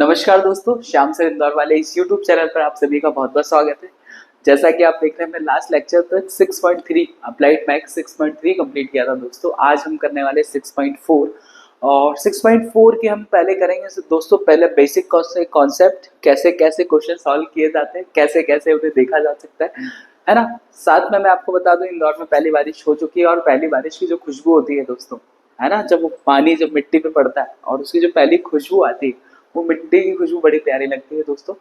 नमस्कार दोस्तों, श्याम सर इंदौर वाले इस YouTube चैनल पर आप सभी का बहुत बहुत स्वागत है। जैसा कि आप देख रहे हैं, मैं लास्ट लेक्चर तक 6.3 अप्लाइड मैथ्स 6.3 कंप्लीट किया था दोस्तों। आज हम करने वाले 6.4 और 6.4 के हम पहले करेंगे दोस्तों। पहले बेसिक कॉन्सेप्ट, कैसे कैसे क्वेश्चन सॉल्व किए जाते हैं, कैसे कैसे उन्हें देखा जा सकता है ना। साथ में मैं आपको बता दूं, इंदौर में पहली बारिश हो चुकी है और पहली बारिश की जो खुशबू होती है दोस्तों, है ना, जब वो पानी जब मिट्टी पे पड़ता है और उसकी जो पहली खुशबू आती है, वो मिट्टी की खुशबू बड़ी प्यारी लगती है दोस्तों।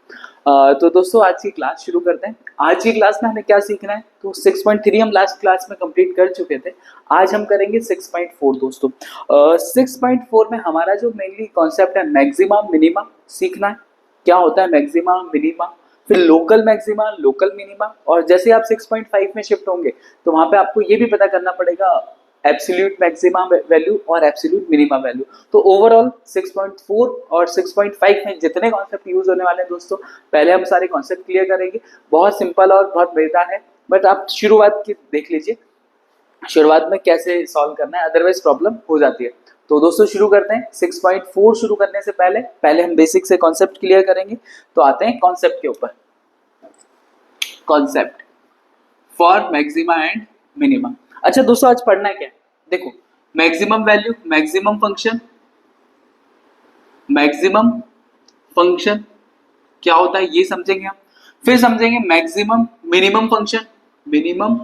तो दोस्तों आज की क्लास शुरू करते हैं। आज की क्लास में हमें क्या सीखना है, तो 6.3 हम लास्ट क्लास में कंप्लीट कर चुके थे। आज हम करेंगे 6.4 दोस्तों। 6.4 में हमारा जो मेनली कॉन्सेप्ट है, मैक्सिमा मिनिमा सीखना है। क्या होता है मैक्सिमा मिनिमा, फिर लोकल मैक्सिमा लोकल मिनिमा, और जैसे आप 6.5 में शिफ्ट होंगे तो वहां पे आपको ये भी पता करना पड़ेगा एब्सोल्यूट मैक्सिमा वैल्यू और एब्सोल्यूट मिनिमा वैल्यू। तो ओवरऑल 6.4 और 6.5 में जितने कॉन्सेप्ट यूज होने वाले हैं दोस्तों, पहले हम सारे कॉन्सेप्ट क्लियर करेंगे। बहुत सिंपल और बहुत मजेदार है, बट आप शुरुआत की देख लीजिए, शुरुआत में कैसे सॉल्व करना है, अदरवाइज प्रॉब्लम हो जाती है। तो दोस्तों शुरू करते हैं। 6.4 शुरू करने से पहले पहले हम बेसिक से कॉन्सेप्ट क्लियर करेंगे। तो आते हैं कॉन्सेप्ट के ऊपर। Concept for maxima and minima. अच्छा दोस्तों, आज पढ़ना है क्या, देखो, maximum value, maximum function, maximum function क्या होता है ये समझेंगे हम। फिर समझेंगे maximum minimum function, minimum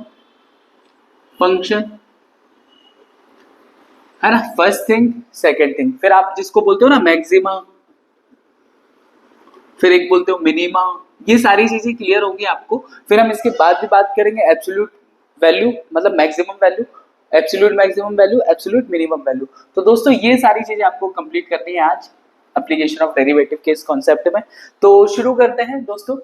function, है ना, फर्स्ट थिंग सेकंड थिंग। फिर आप जिसको बोलते हो ना मैक्सिमा, फिर एक बोलते हो मिनिमा, ये सारी चीजें क्लियर होंगी आपको। फिर हम इसके बाद भी बात करेंगे एब्सोल्यूट वैल्यू, मतलब maximum value, absolute maximum value, absolute minimum value. तो दोस्तों ये सारी चीजें आपको कंप्लीट करनी है आज एप्लीकेशन ऑफ डेरिवेटिव के इस कॉन्सेप्ट में। तो शुरू करते हैं दोस्तों।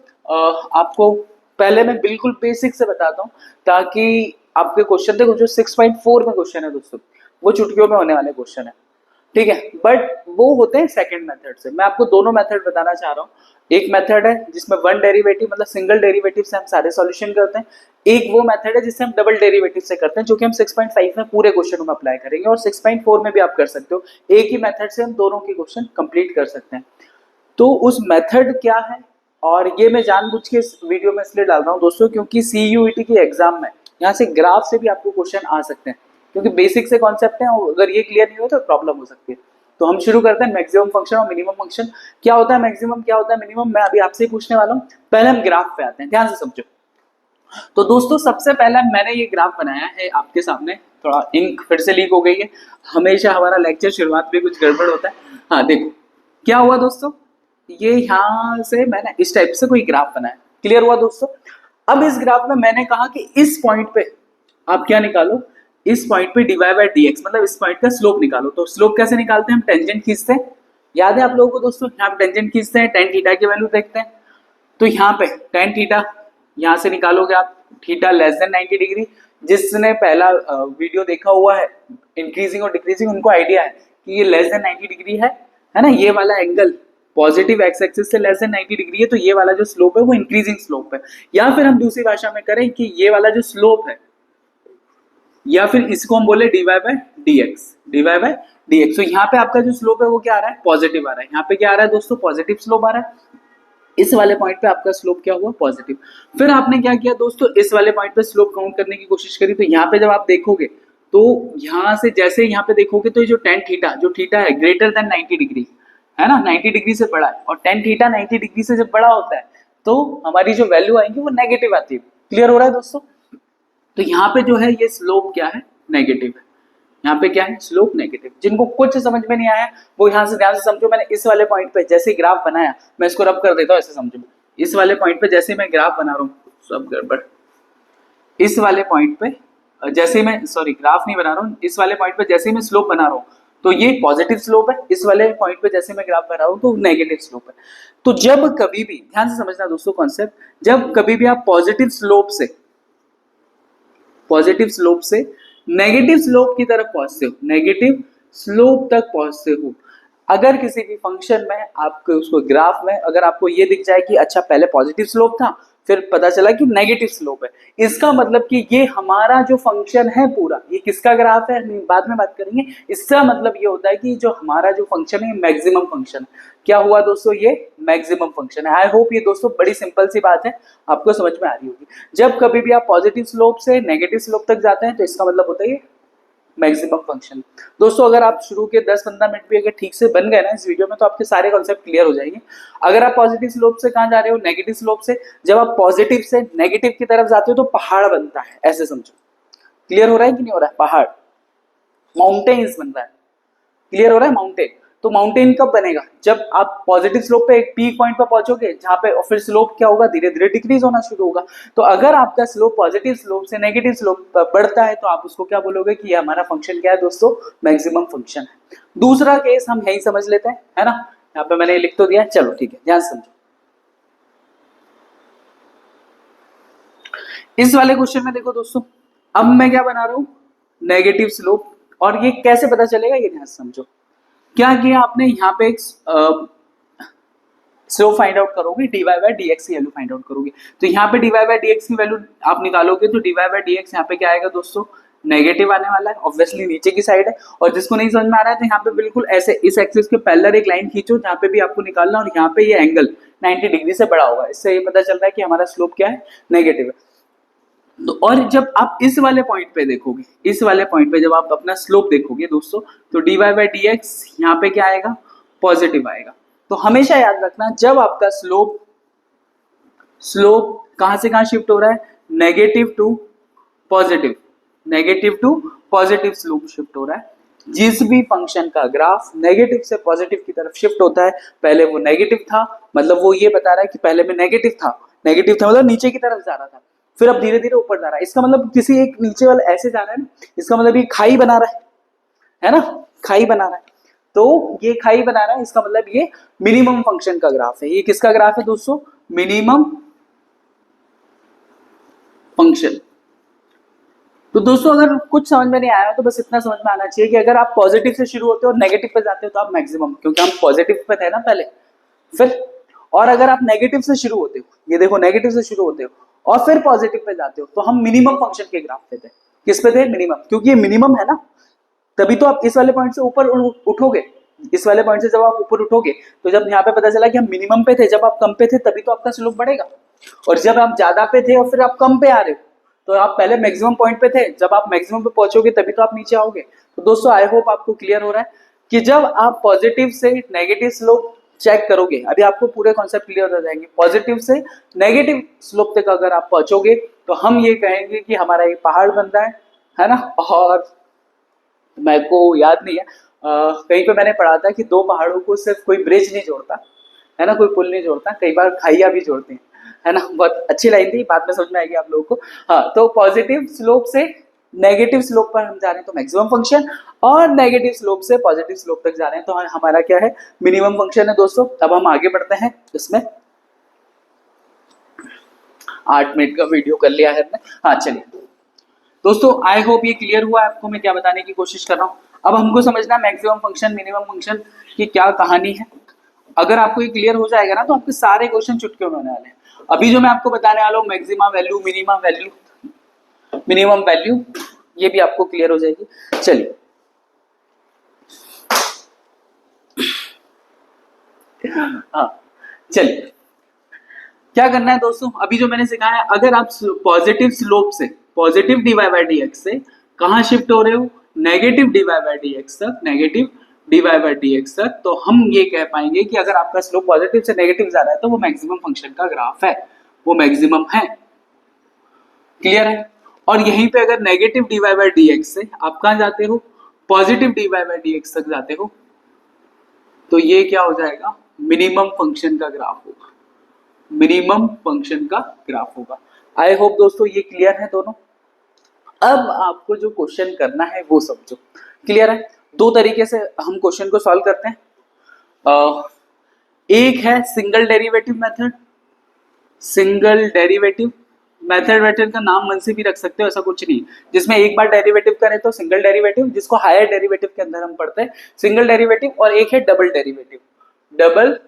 आपको पहले मैं बिल्कुल बेसिक से बताता हूँ, ताकि आपके क्वेश्चन, देखो जो 6.4 में क्वेश्चन है दोस्तों, वो चुटकियों में होने वाले क्वेश्चन है, ठीक है, बट वो होते हैं सेकंड मेथड से। मैं आपको दोनों मेथड बताना चाह रहा हूँ। एक मेथड है जिसमें वन डेरिवेटिव मतलब सिंगल डेरिवेटिव से हम सारे सॉल्यूशन करते हैं। एक वो मेथड है जिससे हम डबल डेरिवेटिव से करते हैं, जो कि हम 6.5 में पूरे क्वेश्चन में अप्लाई करेंगे, और 6.4 में भी आप कर सकते हो। एक ही मेथड से हम दोनों के क्वेश्चन कंप्लीट कर सकते हैं। तो उस मेथड क्या है, और ये मैं जानबूझ के इस वीडियो में इसलिए डाल रहा हूँ दोस्तों, क्योंकि CUET के एग्जाम में यहाँ से ग्राफ से भी आपको क्वेश्चन आ सकते हैं, क्योंकि बेसिक से कॉन्सेप्ट है, अगर ये क्लियर नहीं हो तो प्रॉब्लम हो सकती है। तो हम शुरू करते हैं मैक्सिमम फंक्शन और मिनिमम फंक्शन। क्या होता है मैक्सिमम, क्या होता है मिनिमम, मैं अभी आपसे ही पूछने वाला हूँ। पहले हम ग्राफ पे आते हैं, ध्यान से समझो। तो दोस्तों सबसे पहला मैंने ये ग्राफ बनाया है आपके सामने। थोड़ा इंक फिर से लीक हो गई है, हमेशा हमारा लेक्चर शुरुआत में कुछ गड़बड़ होता है। हाँ देखो क्या हुआ दोस्तों, ये यहाँ से मैंने इस टाइप से कोई ग्राफ बनाया, क्लियर हुआ दोस्तों। अब इस ग्राफ में मैंने कहा कि इस पॉइंट पे आप क्या निकालो, इस पॉइंट पे dy बाय dx, मतलब इस पॉइंट का स्लोप निकालो। तो स्लोप कैसे निकालते हैं, हम टेंजेंट खींचते हैं। याद है आप लोगों को दोस्तों, यहाँ पे टेंजेंट खींचते हैं, टेन थीटा की वैल्यू देखते हैं। तो यहाँ पे टेन थीटा यहाँ से निकालोगे आप, थीटा लेस देन 90 डिग्री। जिसने पहला वीडियो देखा हुआ है इंक्रीजिंग और डिक्रीजिंग, उनको आइडिया है कि ये लेस देन 90 डिग्री है ना। ये वाला एंगल पॉजिटिव एक्स एक्सिस से लेस देन 90 डिग्री है, तो ये वाला जो स्लोप है वो इंक्रीजिंग स्लोप है। या फिर हम दूसरी भाषा में करें कि ये वाला जो स्लोप है, या फिर इसको हम बोले dy by dx, dy by dx। तो यहाँ पे आपका जो स्लोप है वो क्या आ रहा है, पॉजिटिव आ रहा है। यहाँ पे क्या आ रहा है दोस्तों, पॉजिटिव स्लोप आ रहा है। इस वाले पॉइंट पे आपका स्लोप क्या हुआ, पॉजिटिव। फिर आपने क्या किया दोस्तों, इस वाले पॉइंट पे स्लोप काउंट करने की कोशिश करी। तो यहाँ पे जब आप देखोगे, तो यहाँ से जैसे यहाँ पे देखोगे, तो ये जो टेन थीटा, जो थीटा है ग्रेटर देन 90 डिग्री, है ना, 90 डिग्री से बड़ा है, और टेन थीटा 90 डिग्री से जब बड़ा होता है तो हमारी जो वैल्यू आएंगी वो नेगेटिव आती है। क्लियर हो रहा है दोस्तों। तो यहाँ पे जो है ये स्लोप क्या है, नेगेटिव है। यहाँ पे क्या है, स्लोप नेगेटिव। जिनको कुछ समझ में नहीं आया वो यहाँ से ध्यान से समझो। मैंने इस वाले पॉइंट पे जैसे ग्राफ बनाया, मैं इसको रब कर देता हूँ, ऐसे समझो। इस वाले पॉइंट पे जैसे मैं ग्राफ बना रहा हूँ, सब गड़बड़। इस वाले पॉइंट पे जैसे मैं, सॉरी ग्राफ नहीं बना रहा हूँ, इस वाले पॉइंट पे जैसे मैं स्लोप बना रहा हूँ तो ये पॉजिटिव स्लोप है। इस वाले पॉइंट पे जैसे मैं ग्राफ बना रहा हूँ तो नेगेटिव स्लोप है। तो जब कभी भी, ध्यान से समझना दोस्तों कॉन्सेप्ट, जब कभी भी आप पॉजिटिव स्लोप से नेगेटिव स्लोप की तरफ पहुंचते हो, नेगेटिव स्लोप तक पहुंचते हो, अगर किसी भी फंक्शन में आपको उसको ग्राफ में अगर आपको ये दिख जाए कि अच्छा पहले पॉजिटिव स्लोप था फिर पता चला कि नेगेटिव स्लोप है। इसका मतलब कि ये हमारा जो फंक्शन है पूरा, ये किसका ग्राफ है बाद में बात करेंगे। इसका मतलब ये होता है कि जो हमारा जो फंक्शन है मैक्सिमम फंक्शन, क्या हुआ दोस्तों, ये मैक्सिमम फंक्शन है। आई होप ये दोस्तों बड़ी सिंपल सी बात है, आपको समझ में आ रही होगी। जब कभी भी आप पॉजिटिव स्लोप से नेगेटिव स्लोप तक जाते हैं तो इसका मतलब होता है ये मैक्सिमम फंक्शन। दोस्तों अगर आप शुरू के 10-15 मिनट भी अगर ठीक से बन गए ना इस वीडियो में, तो आपके सारे कॉन्सेप्ट क्लियर हो जाएंगे। अगर आप पॉजिटिव स्लोप से कहां जा रहे हो, नेगेटिव स्लोप से, जब आप पॉजिटिव से नेगेटिव की तरफ जाते हो तो पहाड़ बनता है, ऐसे समझो। क्लियर हो रहा है कि नहीं हो रहा है, पहाड़, माउंटेन्स बन रहा है। क्लियर हो रहा है, माउंटेन। तो माउंटेन कब बनेगा, जब आप पॉजिटिव स्लोप पे एक पीक पॉइंट पर पहुंचोगे, जहां पे और फिर स्लोप क्या होगा, धीरे धीरे डिक्रीज होना शुरू होगा। तो अगर आपका स्लोप पॉजिटिव स्लोप से नेगेटिव स्लोप पर बढ़ता है तो आप उसको क्या बोलोगे कि ये हमारा फंक्शन क्या है दोस्तों, मैक्सिमम फंक्शन है। दूसरा केस हम यही समझ लेते हैं, है ना, यहाँ पे मैंने लिख तो दिया, चलो ठीक है, ध्यान से समझो। इस वाले क्वेश्चन में देखो दोस्तों, अब मैं क्या बना रहा हूं, नेगेटिव स्लोप, और ये कैसे पता चलेगा ये ध्यान से समझो। क्या किया आपने, यहाँ पे एक स्लोप फाइंड आउट करोगे, dy बाय dx की वैल्यू फाइंड आउट करोगे। तो यहाँ पे dy बाय dx की वैल्यू आप निकालोगे तो dy बाय dx यहाँ पे क्या आएगा दोस्तों, नेगेटिव आने वाला है, ऑब्वियसली नीचे की साइड है। और जिसको नहीं समझ में आ रहा है तो यहाँ पे बिल्कुल ऐसे इस एक्सिस के पैरेलल एक लाइन खींचो जहाँ पे भी आपको निकालना, और यहाँ पे ये एंगल 90 डिग्री से बड़ा होगा। इससे ये पता चल रहा है कि हमारा स्लोप क्या है, नेगेटिव है। तो और जब आप इस वाले पॉइंट पे देखोगे, इस वाले पॉइंट पे जब आप अपना स्लोप देखोगे दोस्तों, तो dy बाय dx यहाँ पे क्या आएगा, पॉजिटिव आएगा। तो हमेशा याद रखना, जब आपका स्लोप स्लोप कहां से कहां शिफ्ट हो रहा है, negative to positive, negative to positive slope shift हो रहा है। जिस भी फंक्शन का ग्राफ नेगेटिव से पॉजिटिव की तरफ शिफ्ट होता है, पहले वो नेगेटिव था, मतलब वो ये बता रहा है कि पहले में नेगेटिव था, नेगेटिव था मतलब नीचे की तरफ जा रहा था, फिर अब धीरे धीरे ऊपर जा रहा है। इसका मतलब किसी एक नीचे वाला ऐसे जा रहा है ना, इसका मतलब ये खाई बना रहा है ना, खाई बना रहा है। तो ये खाई बना रहा है, इसका मतलब ये मिनिमम फंक्शन का ग्राफ है। ये किसका ग्राफ है दोस्तों, मिनिमम फंक्शन। तो दोस्तों अगर कुछ समझ में नहीं आया तो बस इतना समझ में आना चाहिए कि अगर आप पॉजिटिव से शुरू होते हो और नेगेटिव पे जाते हो तो आप मैक्सिमम, क्योंकि हम पॉजिटिव पे थे ना पहले, फिर और अगर आप नेगेटिव से शुरू होते हो, ये देखो नेगेटिव से शुरू होते हो और फिर पॉजिटिव पे जाते हो, तो हम मिनिमम फंक्शन के ग्राफ पे थे। किस पे थे, मिनिमम, क्योंकि ये मिनिमम है ना, तभी तो आप इस वाले पॉइंट से ऊपर उठोगे। इस वाले पॉइंट से जब आप ऊपर उठोगे तो जब यहाँ पे पता चला कि हम मिनिमम पे थे, जब आप कम पे थे तभी तो आपका स्लोप बढ़ेगा। और जब आप ज्यादा पे थे और फिर आप कम पे आ रहे हो, तो आप पहले मैक्सिमम पॉइंट पे थे, जब आप मैक्सिमम पे पहुंचोगे तभी तो आप नीचे आओगे। तो दोस्तों आई होप आपको क्लियर हो रहा है कि जब आप पॉजिटिव से नेगेटिव स्लोप चेक करोगे, अभी आपको पूरे कॉन्सेप्ट क्लियर हो जाएंगे, पॉजिटिव से नेगेटिव स्लोप तक अगर आप पहुंचोगे तो हम ये कहेंगे कि हमारा ये पहाड़ बन रहा है ना। और मेरे को याद नहीं है, कहीं पे मैंने पढ़ा था कि दो पहाड़ों को सिर्फ कोई ब्रिज नहीं जोड़ता, है ना, कोई पुल नहीं जोड़ता, कई बार खाइया भी जोड़ते हैं, है ना। बहुत अच्छी लाइन थी, बाद में समझ में आएगी आप लोगों को। हाँ, तो पॉजिटिव स्लोप से नेगेटिव स्लोप पर हम जा रहे हैं तो मैक्सिमम फंक्शन, और नेगेटिव स्लोप से पॉजिटिव स्लोप तक जा रहे हैं तो हमारा क्या है, मिनिमम फंक्शन है दोस्तों। अब हम आगे बढ़ते हैं, इसमें 8 मिनट का वीडियो कर लिया है हमने। हाँ चलिए दोस्तों, आई होप ये क्लियर हुआ आपको मैं क्या बताने की कोशिश कर रहा हूँ। अब हमको समझना मैक्सिमम फंक्शन मिनिमम फंक्शन की क्या कहानी है। अगर आपको ये क्लियर हो जाएगा ना तो आपके सारे क्वेश्चन चुटकियों में होने वाले हैं। अभी जो मैं आपको बताने वाला हूँ maximum value, minimum value, minimum value, ये भी आपको क्लियर हो जाएगी। चलिए हाँ चलिए, क्या करना है दोस्तों, अभी जो मैंने सिखाया, अगर आप पॉजिटिव स्लोप से, पॉजिटिव dy बाय dx से कहां शिफ्ट हो रहे हो, नेगेटिव dy बाय dx तक, नेगेटिव dy बाय dx तक, तो हम ये कह पाएंगे कि अगर आपका स्लोप पॉजिटिव से नेगेटिव जा रहा है तो वो मैक्सिमम फंक्शन का ग्राफ है, वो मैक्सिमम है। क्लियर है। और यहीं पे अगर नेगेटिव dy बाय dx से आप कहां जाते हो, पॉजिटिव dy बाय dx तक जाते हो, तो ये क्या हो जाएगा, मिनिमम फंक्शन का ग्राफ होगा, मिनिमम फंक्शन का ग्राफ होगा। आई होप दोस्तों ये क्लियर है दोनों। अब आपको जो क्वेश्चन करना है वो समझो। क्लियर है। दो तरीके से हम क्वेश्चन को सॉल्व करते हैं। एक है single derivative method, single derivative method का नाम मन से भी रख सकते हो, ऐसा कुछ नहीं, जिसमें एक बार डेरिवेटिव करें तो सिंगल डेरिवेटिव, जिसको हायर डेरिवेटिव के अंदर हम पढ़ते हैं सिंगल डेरिवेटिव। और एक है double derivative, double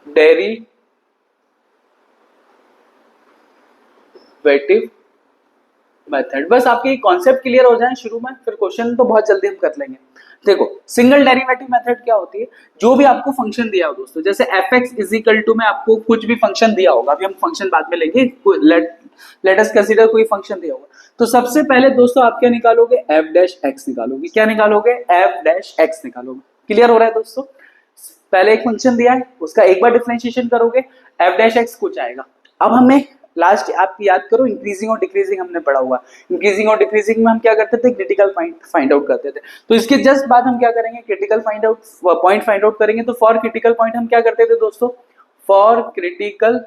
derivative derivative method. बस आपके कॉन्सेप्ट क्लियर हो जाए शुरू में, फिर क्वेश्चन तो बहुत जल्दी हम कर लेंगे। देखो सिंगल डेरिवेटिव मेथड क्या होती है, जो भी आपको फंक्शन दिया हो दोस्तों, जैसे f x is equal to में आपको कुछ भी फंक्शन दिया होगा, अभी हम फंक्शन बाद में लेंगे, लेट अस कंसीडर कोई फंक्शन दिया होगा, तो सबसे पहले दोस्तों आप क्या निकालोगे, एफ डैश एक्स निकालोगे। क्या निकालोगे, एफ डैश एक्स निकालोगे। क्लियर हो रहा है दोस्तों, पहले एक फंक्शन दिया है, उसका एक बार डिफरेंशिएशन करोगे, एफ डैश एक्स कुछ आएगा। अब हमने लास्ट आप याद करो, इंक्रीजिंग और डिक्रीजिंग हमने पढ़ा हुआ। इंक्रीजिंग और डिक्रीजिंग में हम क्या करते थे, क्रिटिकल पॉइंट फाइंड आउट करते थे। तो इसके जस्ट बाद हम क्या करेंगे, critical find out point find out करेंगे। तो फॉर क्रिटिकल पॉइंट हम क्या करते थे दोस्तों, फॉर क्रिटिकल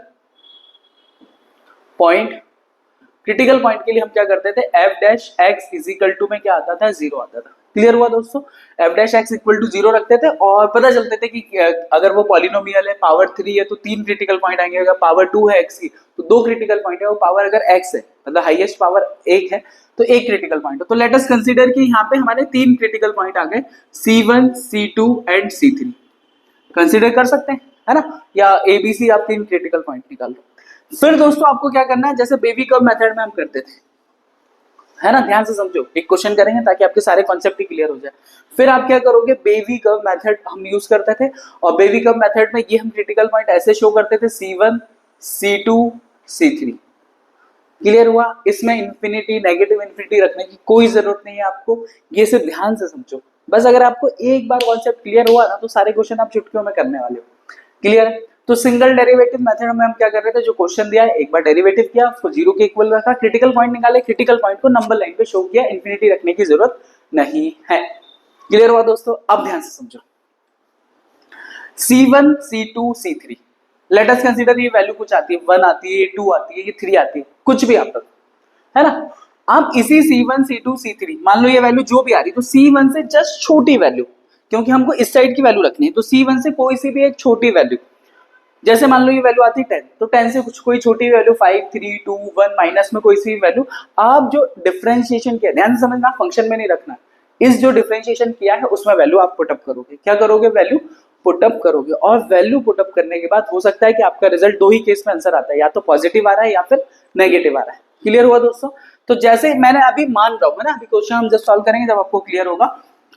पॉइंट के लिए हम क्या करते थे, f dash x is equal to में क्या आता था, 0 आता था। क्लियर हुआ दोस्तों, f dash x equal to 0 रखते थे और पता चलते थे कि अगर वो पॉलिनोमियल है, पावर 3 है तो 3 क्रिटिकल पॉइंट आएंगे, अगर पावर 2 है एक्स की तो 2 क्रिटिकल पॉइंट है, और पावर अगर एक्स है मतलब हाईएस्ट पावर 1 है तो 1 क्रिटिकल पॉइंट है। तो लेट अस कंसीडर कि यहाँ पे हमारे 3 क्रिटिकल पॉइंट आ गए, C1 C2 and C3 consider कर सकते हैं, है ना, या ABC आप 3 क्रिटिकल पॉइंट निकाल लो। फिर दोस्तों आपको क्या करना है, जैसे बेबी कर्व मेथड में हम करते थे, है ना, ध्यान से समझो, एक क्वेश्चन करेंगे ताकि आपके सारे कॉन्सेप्ट ही क्लियर हो जाए। फिर आप क्या करोगे, बेबी कर्व मेथड हम यूज करते थे, और बेबी कर्व मेथड में ये हम क्रिटिकल पॉइंट ऐसे शो करते थे, C1 C2 C3। क्लियर हुआ, इसमें इंफिनिटी नेगेटिव इंफिनिटी रखने की कोई जरूरत नहीं है आपको, ये सिर्फ ध्यान से समझो बस। अगर आपको एक बार कॉन्सेप्ट क्लियर हुआ ना तो सारे क्वेश्चन आप चुटकियों में करने वाले हो। क्लियर है, तो सिंगल डेरिवेटिव मेथड में हम क्या कर रहे थे, जो क्वेश्चन दिया है एक बार डेरिवेटिव किया, उसको 0 के इक्वल रखा, क्रिटिकल पॉइंट निकाले, क्रिटिकल पॉइंट को नंबर लाइन पे शो किया, इंफिनिटी रखने की जरूरत नहीं है। क्लियर हुआ दोस्तों, अब ध्यान से समझो, C1 C2 C3 let us consider ये वैल्यू कुछ आती है, 1 आती है, 2 आती है, ये 3 आती है, कुछ भी आप, है ना। आप इसी C1 C2 C3 मान लो ये वैल्यू जो भी आ रही, तो C1 से जस्ट छोटी वैल्यू, क्योंकि हमको इस साइड की वैल्यू रखनी है, तो C1 से कोई सी भी एक छोटी वैल्यू, जैसे मान लो ये वैल्यू आती है 10, तो 10 से कुछ कोई छोटी वैल्यू 5 3 2 1 माइनस में कोई सी वैल्यू, आप जो डिफरेंशिएशन किया, ध्यान से समझना, फंक्शन में नहीं रखना, इस जो डिफरेंशिएशन किया है उसमें वैल्यू आप पुटअप करोगे। क्या करोगे, वैल्यू पुटअप करोगे, और वैल्यू पुटअप करने के बाद हो सकता है कि आपका रिजल्ट 2 ही केस में आंसर आता है, या तो पॉजिटिव आ रहा है या फिर नेगेटिव आ रहा है। क्लियर हुआ दोस्तों, तो जैसे मैंने अभी मान रहा हूँ, है ना, अभी क्वेश्चन हम जब सॉल्व करेंगे जब आपको क्लियर होगा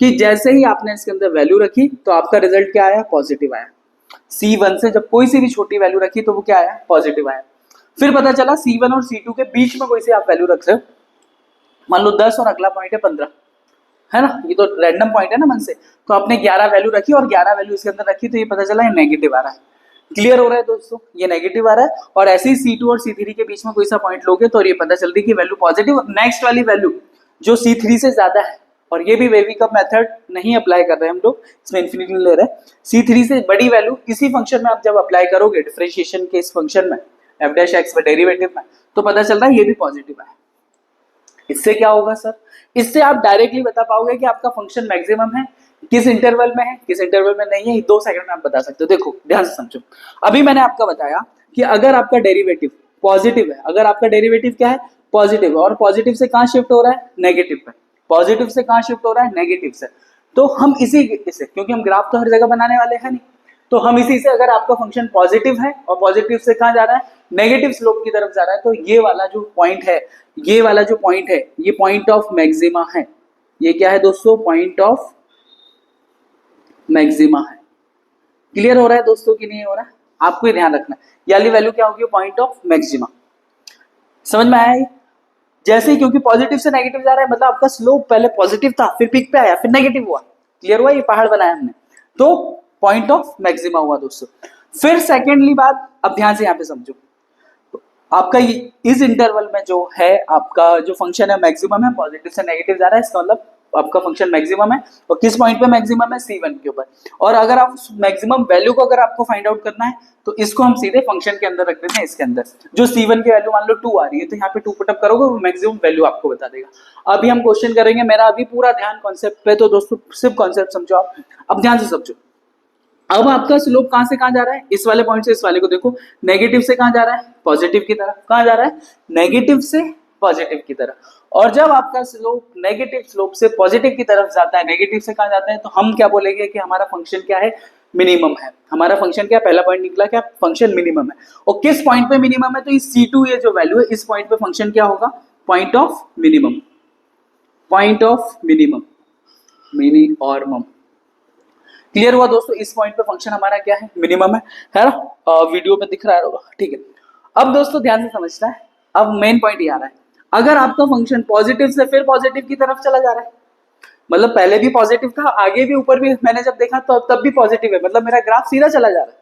कि जैसे ही आपने इसके अंदर वैल्यू रखी तो आपका रिजल्ट क्या आया, पॉजिटिव आया। C1 से जब कोई सी भी छोटी वैल्यू रखी तो वो क्या आया, पॉजिटिव आया। फिर पता चला C1 और C2 के बीच में कोई सी आप वैल्यू रख रहे हो, मान लो 10 और अगला पॉइंट है 15, है ना, ये तो रैंडम पॉइंट है ना मन से, तो आपने 11 वैल्यू रखी और 11 वैल्यू इसके अंदर रखी, तो ये पता चला ये नेगेटिव आ रहा है। क्लियर हो रहा है दोस्तों, ये नेगेटिव आ रहा है, और ऐसे ही C2 और C3 के बीच में कोई सा पॉइंट लोगे तो ये पता चलती है कि वैल्यू पॉजिटिव, नेक्स्ट वाली वैल्यू जो C3 से ज्यादा है, और ये भी वेवी कप मेथड नहीं अप्लाई कर रहे हैं हम लोग, इसमें इंफिनिटी ले रहे हैं, C3 से बड़ी वैल्यू इसी फंक्शन में आप जब अप्लाई करोगे डिफरेंशिएशन के इस फंक्शन में, एफ डैश एक्स में डेरिवेटिव में, तो पता चल रहा है ये भी पॉजिटिव है। इससे क्या होगा सर, इससे आप डायरेक्टली बता पाओगे कि आपका फंक्शन मैक्सिमम है, किस इंटरवल में है, किस इंटरवल में नहीं है, 2 सेकंड में आप बता सकते हो। देखो ध्यान से समझो, अभी मैंने आपको बताया कि अगर आपका डेरिवेटिव पॉजिटिव है, अगर आपका डेरिवेटिव क्या है, पॉजिटिव है, और पॉजिटिव से कहां शिफ्ट हो रहा है, नेगेटिव पे, पॉजिटिव से कहां शिफ्ट हो रहा है, नेगेटिव से, तो हम इसी से, क्योंकि हम ग्राफ तो हर जगह बनाने वाले हैं नहीं, तो हम इसी से, अगर आपका फंक्शन पॉजिटिव है और पॉजिटिव से कहां जा रहा है, नेगेटिव स्लोप की तरफ जा रहा है, तो ये वाला जो पॉइंट है, ये वाला जो पॉइंट है, ये पॉइंट ऑफ मैक्सिमा है। ये क्या है दोस्तों, पॉइंट ऑफ मैक्सिमा है। क्लियर हो रहा है दोस्तों कि नहीं हो रहा है, आपको ही ध्यान रखना, ये वाली वैल्यू क्या होगी, पॉइंट ऑफ मैक्सिमा। समझ में आया ये, जैसे ही, क्योंकि पॉजिटिव से नेगेटिव जा रहा है, मतलब आपका स्लोप पहले पॉजिटिव था, फिर पीक पे आया, फिर नेगेटिव हुआ। क्लियर हुआ, ये पहाड़ बनाया हमने, तो पॉइंट ऑफ मैक्सिमा हुआ दोस्तों। फिर सेकेंडली बात, अब ध्यान से यहाँ पे समझो, आपका इस इंटरवल में जो है, आपका जो फंक्शन है मैक्सिमम है, पॉजिटिव से नेगेटिव जा रहा है, इसका मतलब आपका फंक्शन मैक्सिमम है, और किस पॉइंट पे मैक्सिमम है, C1 के ऊपर। और अगर आप मैक्सिमम वैल्यू को अगर आपको फाइंड आउट करना है तो इसको हम सीधे फंक्शन के अंदर रख देते हैं, इसके अंदर जो C1 की वैल्यू मान लो 2 आ रही है, तो यहाँ पे 2 पुटअप करोगे, वो मैक्सिमम वैल्यू आपको बता देगा। अभी हम क्वेश्चन करेंगे, मेरा अभी पूरा ध्यान कॉन्सेप्ट पे, तो दोस्तों सिर्फ कॉन्सेप्ट समझो आप, अब ध्यान से समझो। अब आपका स्लोप कहां से कहां जा रहा है, इस वाले पॉइंट से इस वाले को देखो, नेगेटिव से कहां जा रहा है, पॉजिटिव की तरफ। कहां जा रहा है, नेगेटिव से पॉजिटिव की तरफ। और जब आपका स्लोप नेगेटिव स्लोप से पॉजिटिव की तरफ जाता है, नेगेटिव से कहां जाता है, तो हम क्या बोलेंगे कि हमारा फंक्शन क्या है, मिनिमम है। हमारा फंक्शन क्या, पहला पॉइंट निकला क्या, फंक्शन मिनिमम है। और किस पॉइंट पे मिनिमम है, तो इस C2 ये जो वैल्यू है इस पॉइंट पे फंक्शन क्या होगा, point of minimum, point of minimum, minimum. Clear हुआ दोस्तों, इस पॉइंट पे फंक्शन हमारा क्या है, मिनिमम है ना, वीडियो पे दिख रहा होगा, ठीक है। अब दोस्तों ध्यान से समझना है, अब मेन पॉइंट ये आ रहा है, अगर आपका फंक्शन पॉजिटिव से फिर पॉजिटिव की तरफ चला जा रहा है, मतलब पहले भी पॉजिटिव था, आगे भी ऊपर भी मैंने जब देखा तो तब भी पॉजिटिव है, मतलब मेरा ग्राफ सीधा चला जा रहा है,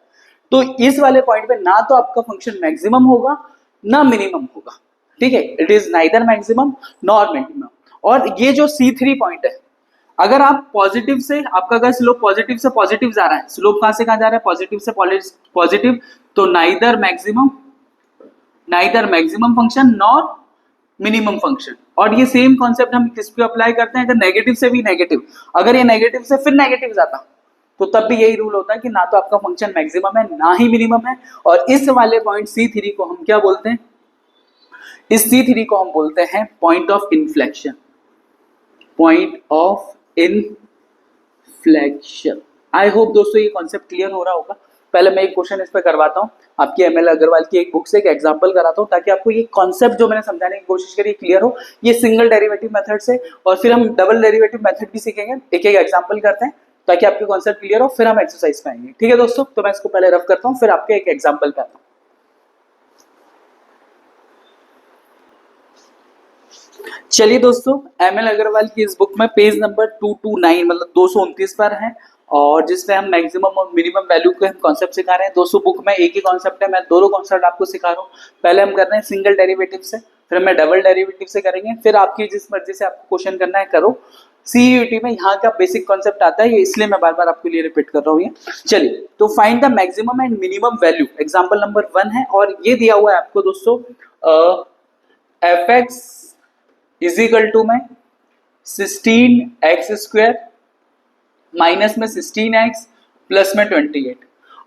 तो इस वाले पॉइंट पे ना तो आपका फंक्शन मैक्सिमम होगा ना मिनिमम होगा, ठीक है, it is neither maximum nor minimum. और ये जो C3 पॉइंट है, अगर आप पॉजिटिव से, आपका अगर स्लोप पॉजिटिव से पॉजिटिव जा रहा है, स्लोप कहां से कहां जा रहा है, पॉजिटिव से पॉजिटिव, तो neither maximum function nor minimum function. और ये सेम कॉन्सेप्ट हम किस पे अप्लाई करते हैं, अगर नेगेटिव से भी नेगेटिव, अगर ये नेगेटिव से फिर नेगेटिव जाता तो तब भी यही रूल होता है कि ना तो आपका फंक्शन मैक्सिमम है ना ही मिनिमम है। और इस वाले पॉइंट C3 को हम क्या बोलते हैं, इस C3 को हम बोलते हैं point of inflection, point of inflection. I hope दोस्तों ये कॉन्सेप्ट क्लियर हो रहा होगा। पहले मैं एक क्वेश्चन इस पे करवाता हूँ, आपकी ML अग्रवाल की एक बुक से एक एग्जांपल कराता हूँ, ताकि आपको ये कॉन्सेप्ट जो मैंने समझाने की कोशिश करी क्लियर हो। ये सिंगल डेरिवेटिव मेथड से, और फिर हम डबल डेरिवेटिव मेथड भी सीखेंगे, एक एक एग्जांपल करते हैं ताकि आपके कॉन्सेप्ट क्लियर हो, फिर हम एक्सरसाइज पे आएंगे, ठीक है दोस्तों। तो मैं इसको पहले रफ करता हूँ, फिर आपके एक एग्जाम्पल पे आता हूँ। चलिए दोस्तों, ML अग्रवाल की इस बुक में पेज नंबर 229 मतलब 229 पर है, और जिसमें हम मैक्सिमम और मिनिमम वैल्यू के हम कॉन्सेप्ट सिखा रहे हैं। दोस्तों बुक में एक ही कॉन्सेप्ट है, मैं दोनों कॉन्सेप्ट आपको सिखा रहा हूँ। पहले हम कर रहे हैं सिंगल डेरिवेटिव से, फिर हमें डबल डेरिवेटिव से करेंगे, फिर आपकी जिस मर्जी से आपको क्वेश्चन करना है करो। CUET में यहाँ का बेसिक कॉन्सेप्ट आता है, ये इसलिए मैं बार बार आपके लिए रिपीट कर रहा हूँ ये। चलिए, तो find the maximum and minimum value, example number 1 है, और ये दिया हुआ है आपको दोस्तों fx इज इक्वल टू में 16x² माइनस में 16x प्लस में 28।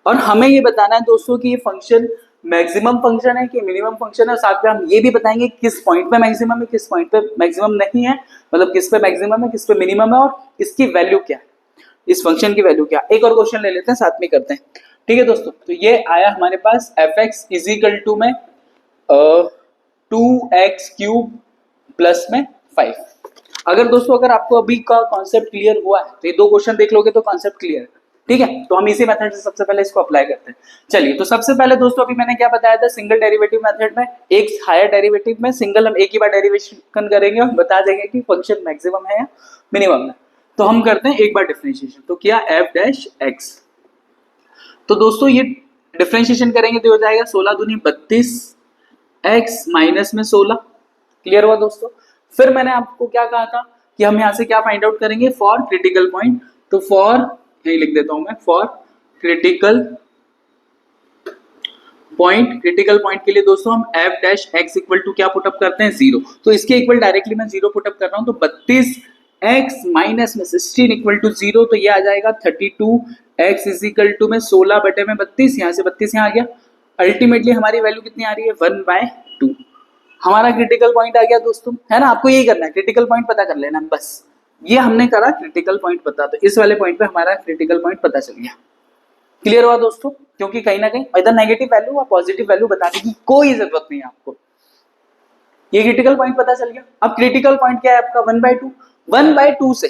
और हमें ये बताना है दोस्तों कि ये फंक्शन मैक्सिमम फंक्शन है कि मिनिमम फंक्शन है, साथ में हम ये भी बताएंगे किस पॉइंट पे मैक्सिमम है किस पॉइंट पे मैक्सिमम नहीं है, मतलब किस पे मैक्सिमम है किस पे मिनिमम है, और इसकी वैल्यू क्या है, इस फंक्शन की वैल्यू क्या। एक और क्वेश्चन ले लेते हैं, साथ में करते हैं, ठीक है दोस्तों। तो ये आया हमारे पास fx इज इक्वल टू में 2x³ प्लस में 5। अगर दोस्तों अगर आपको अभी का कॉन्सेप्ट क्लियर हुआ है तो ये दो क्वेश्चन देख लोगे तो कॉन्सेप्ट क्लियर है, ठीक है। तो हम इसी मेथड से सबसे पहले इसको अप्लाई करते हैं। चलिए, तो सबसे पहले दोस्तों अभी मैंने क्या बताया था, सिंगल डेरिवेटिव मेथड में एक हायर डेरिवेटिव में सिंगल हम एक ही बार डेरिवेशन करेंगे और बता देंगे कि फंक्शन मैक्सिमम है या मिनिमम है। तो हम करते हैं एक बार डिफरेंशिएशन, तो क्या f'(x), तो दोस्तों ये डिफरेंशिएशन करेंगे तो हो जाएगा 16 दूनी 32 x माइनस में 16। क्लियर हुआ दोस्तों। फिर मैंने आपको क्या कहा था कि हम यहाँ से क्या फाइंड आउट करेंगे, फॉर क्रिटिकल पॉइंट। तो फॉर, यही लिख देता हूं मैं, for critical point, critical point के लिए दोस्तों हम f'(x) इक्वल टू क्या पुटअप करते हैं, 0। तो इसके इक्वल डायरेक्टली मैं 0 पुटअप कर रहा हूं, तो 32x माइनस में 16 इक्वल टू 0, तो ये आ जाएगा 32x इज इक्वल टू में 16 बटे में 32, यहाँ से 32 यहाँ आ गया। अल्टीमेटली हमारी वैल्यू कितनी आ रही है, 1/2। हमारा क्रिटिकल पॉइंट आ गया दोस्तों, है ना। आपको यही करना है, क्रिटिकल पॉइंट पता कर लेना बस। ये हमने करा क्रिटिकल पॉइंट पता, तो इस वाले पॉइंट पे हमारा क्रिटिकल पॉइंट पता चल गया। क्लियर हुआ दोस्तों, क्योंकि कहीं ना कहीं इधर नेगेटिव वैल्यू और पॉजिटिव वैल्यू बताने की कोई जरूरत नहीं है आपको। ये क्रिटिकल पॉइंट पता चल गया। अब क्रिटिकल पॉइंट क्या है आपका, 1/2। 1/2 से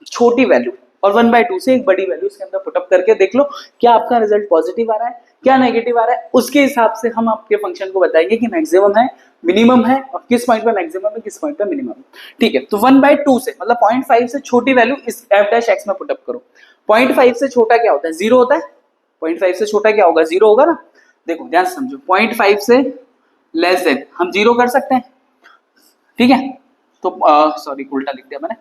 छोटी वैल्यू और 1/2 से एक बड़ी वैल्यू इसके अंदर पुटअप करके देख लो क्या आपका रिजल्ट पॉजिटिव आ रहा है क्या नेगेटिव आ रहा है। उसके हिसाब से हम आपके फंक्शन को बताएंगे कि मैक्सिमम है मिनिमम है और किस पॉइंट पे मैक्सिमम है किस पॉइंट पे मिनिमम है। ठीक है, तो 1/2 से मतलब 0.5 से छोटी वैल्यू इस f'(x) में पुटअप करो। 0.5 से छोटा क्या होता है, 0 होता है। 0.5 से छोटा क्या होगा, 0 होगा ना। देखो ध्यान से समझो, 0.5 से लेस देन हम 0 कर सकते हैं, ठीक है। तो सॉरी उल्टा लिख दिया मैंने।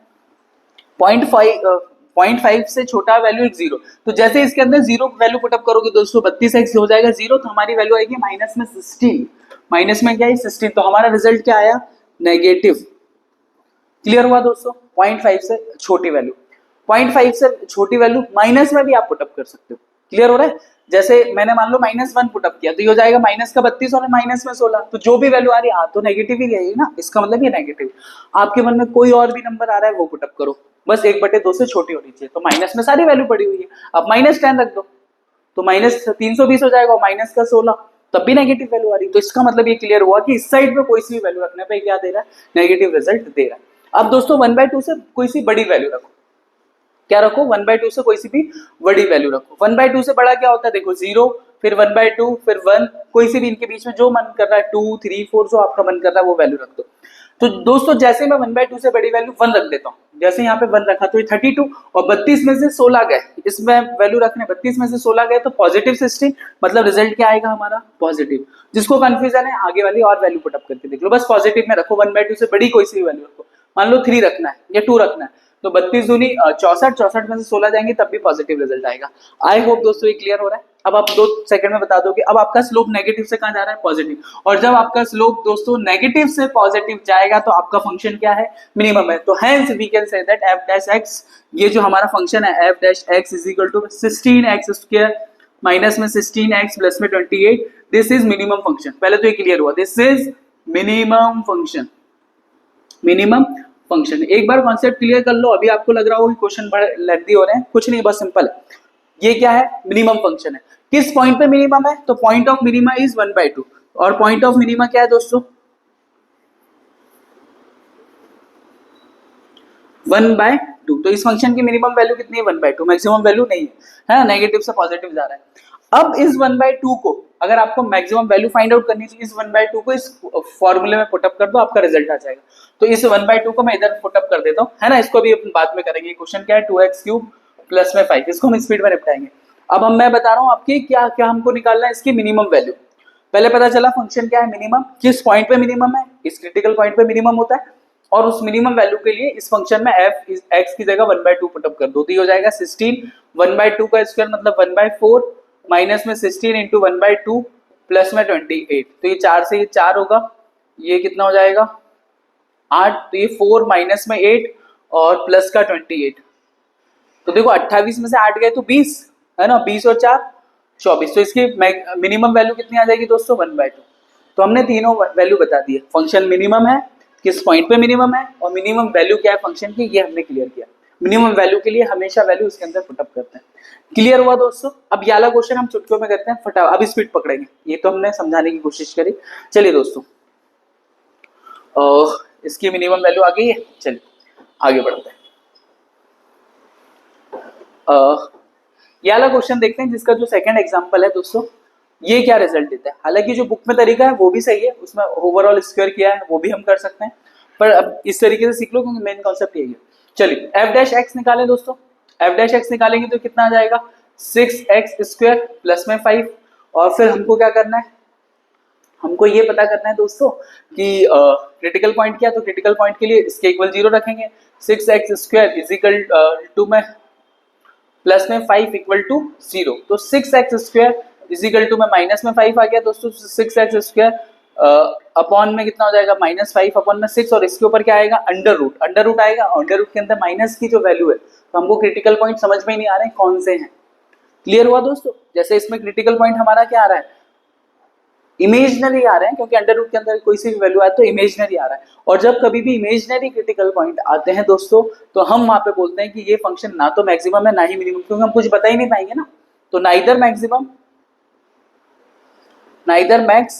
0.5 से छोटा वैल्यू एक 0, तो जैसे इसके अंदर 0 वैल्यू पुटअप करोगे दोस्तों 32x हो जाएगा 0, तो हमारी वैल्यू आएगी माइनस में 16। माइनस में क्या है 16, तो हमारा रिजल्ट क्या आया, नेगेटिव। क्लियर हुआ दोस्तों। 0.5 से छोटी वैल्यू, 0.5 से छोटी वैल्यू माइनस में भी आप पुटअप कर सकते हो। क्लियर हो रहा है। जैसे मैंने मान लो -1 पुटअप किया तो ये हो जाएगा माइनस का 32 और माइनस में 16, तो जो भी वैल्यू आ रही है तो नेगेटिव ही रहेगी ना, इसका मतलब ये नेगेटिव। आपके मन में कोई और भी नंबर आ रहा है वो पुटअप करो, बस 1/2 से छोटी होनी चाहिए। तो माइनस में सारी वैल्यू पड़ी हुई है, अब -10 रख दो, तो -320 हो जाएगा और माइनस का 16, तब भी नेगेटिव वैल्यू आ रही। तो इसका मतलब ये क्लियर हुआ कि इस साइड पे कोई सी भी वैल्यू रखने पे क्या दे रहा है, नेगेटिव रिजल्ट दे रहा है। अब दोस्तों 1/2 से कोई सी बड़ी वैल्यू रखो, क्या रखो, 1/2 से कोई सी भी बड़ी वैल्यू रखो। 1/2 से बड़ा क्या होता है, देखो 0, फिर 1/2, फिर 1, कोई सी भी इनके बीच में जो मन कर रहा है 2, 3, 4 जो आपका मन कर रहा है वो वैल्यू रख दो। तो दोस्तों जैसे मैं 1/2 से बड़ी वैल्यू 1 रख देता हूँ, जैसे यहाँ पे 1 रखा तो ये 32 और 32 में से 16 गए, इसमें वैल्यू रखने 32 में से 16 गए तो पॉजिटिव 16, मतलब रिजल्ट क्या आएगा हमारा, पॉजिटिव। जिसको कंफ्यूजन है आगे वाली और वैल्यू पुटअप करके देख लो, बस पॉजिटिव में रखो, 1/2 से बड़ी कोई सी वैल्यू रखो, मान लो 3 रखना है या 2 रखना है, तो 32 दूनी 64, 64 में से 16 जाएंगे तब भी पॉजिटिव रिजल्ट आएगा। आई होप दोस्तों ये क्लियर हो रहा है। अब आप 2 सेकंड में बता दोगे अब आपका स्लोप नेगेटिव से कहां जा रहा है, पॉजिटिव, और जब आपका स्लोप दोस्तों नेगेटिव से पॉजिटिव जाएगा तो आपका फंक्शन क्या है, मिनिमम है। तो hence we can say that f dash x, ये जो हमारा फंक्शन है f dash x is equal to 16x² minus में 16x प्लस में 28, दिस इज मिनिमम फंक्शन। पहले तो ये क्लियर हुआ, this is minimum function, minimum function. एक बार कॉन्सेप्ट क्लियर कर लो, अभी आपको लग रहा हो कि क्वेश्चन बड़े लेंथी हो रहे हैं, कुछ नहीं, बस सिंपल है। ये क्या है, मिनिमम फंक्शन है। किस पॉइंट पे मिनिमम है, तो पॉइंट ऑफ मिनिमा इज 1/2, और पॉइंट ऑफ मिनिमा क्या है दोस्तों, 1/2। तो इस फंक्शन की मिनिमम वैल्यू कितनी है, 1/2, मैक्सिमम वैल्यू नहीं है, नेगेटिव से पॉजिटिव जा रहा है। अब इस 1/2 को अगर आपको मैक्सिमम वैल्यू फाइंड आउट करनी है, इस 1/2 को इस फॉर्मूले में पुटअप कर दो, आपका रिजल्ट आ जाएगा। तो इस 1/2 को मैं इधर पुटअप कर देता हूँ, है ना, इसको भी अपन बाद में करेंगे। क्वेश्चन क्या है, 2x³ प्लस में 5, इसको हम स्पीड में निपटाएंगे। अब मैं बता रहा हूँ आपकी क्या क्या हमको निकालना है, इसकी मिनिमम वैल्यू। पहले पता चला फंक्शन क्या है, मिनिमम, किस पॉइंट पे मिनिमम है, इस क्रिटिकल पॉइंट पे मिनिमम होता है, और उस मिनिमम वैल्यू के लिए इस फंक्शन में f x की जगह 1/2 पुटअप कर दो, तो ये हो जाएगा 16, 1/2 का स्क्वायर मतलब 1/4 माइनस में 16 इंटू 1/2 प्लस में 28, तो ये 4 से ये 4 होगा, ये कितना हो जाएगा 8, तो ये 4 माइनस में 8 और प्लस का 28, तो देखो 28 में से 8 गए तो 20 है ना, 20 और 4 24, तो इसकी मिनिमम वैल्यू कितनी आ जाएगी दोस्तों, 1/2। तो हमने तीनों वैल्यू बता दी है, फंक्शन मिनिमम है, किस पॉइंट पे मिनिमम है, और मिनिमम वैल्यू क्या है फंक्शन की, ये हमने क्लियर किया। मिनिमम वैल्यू के लिए हमेशा वैल्यू इसके अंदर पुटअप करते हैं। क्लियर हुआ दोस्तों। अब ये वाला क्वेश्चन हम चुटकियों में करते हैं, फटाफट अब स्पीड पकड़ेंगे, ये तो हमने समझाने की कोशिश करी। चलिए दोस्तों, इसकी मिनिमम वैल्यू आ गई है, चलिए आगे बढ़ते हैं। ये वाला क्वेश्चन देखते हैं जिसका जो सेकंड एग्जांपल है दोस्तों, ये क्या रिजल्ट देता है। हालांकि जो बुक में तरीका है वो भी सही है, उसमें ओवरऑल स्क्वायर किया है वो भी हम कर सकते हैं, पर अब इस तरीके से सीख लो क्योंकि मेन कॉन्सेप्ट यही है। चलिए f डैश x निकालें दोस्तों, f डैश x निकालेंगे तो कितना आ जाएगा 6x² प्लस में 5, और फिर हमको क्या करना है, हमको ये पता करना है दोस्तों कि क्रिटिकल पॉइंट क्या है, तो क्रिटिकल पॉइंट के लिए इसके इक्वल 0 रखेंगे, 6x² इज इक्वल टू में प्लस में 5 इक्वल टू 0, तो 6x² इज इक्वल टू में माइनस में 5 आ गया दोस्तों, 6x² अपॉन में कितना हो जाएगा -5 अपॉन में 6, और इसके ऊपर क्या आएगा अंडर रूट आएगा, अंडर रूट के अंदर माइनस की जो वैल्यू है, तो हमको क्रिटिकल पॉइंट समझ में ही नहीं आ रहे हैं कौन से हैं। क्लियर हुआ दोस्तों, जैसे इसमें क्रिटिकल पॉइंट हमारा क्या आ रहा है, इमेजनरी आ रहे हैं, क्योंकि अंडर रूट के अंदर कोई सी भी वैल्यू आए तो इमेजनरी आ रहा है, और जब कभी भी इमेजनरी क्रिटिकल पॉइंट आते हैं दोस्तों, तो हम वहां पे बोलते हैं कि ये फंक्शन ना तो मैक्सिमम है ना ही मिनिमम, क्योंकि हम कुछ बता ही नहीं पाएंगे ना, तो नाइदर मैक्सिमम नाइदर मैक्स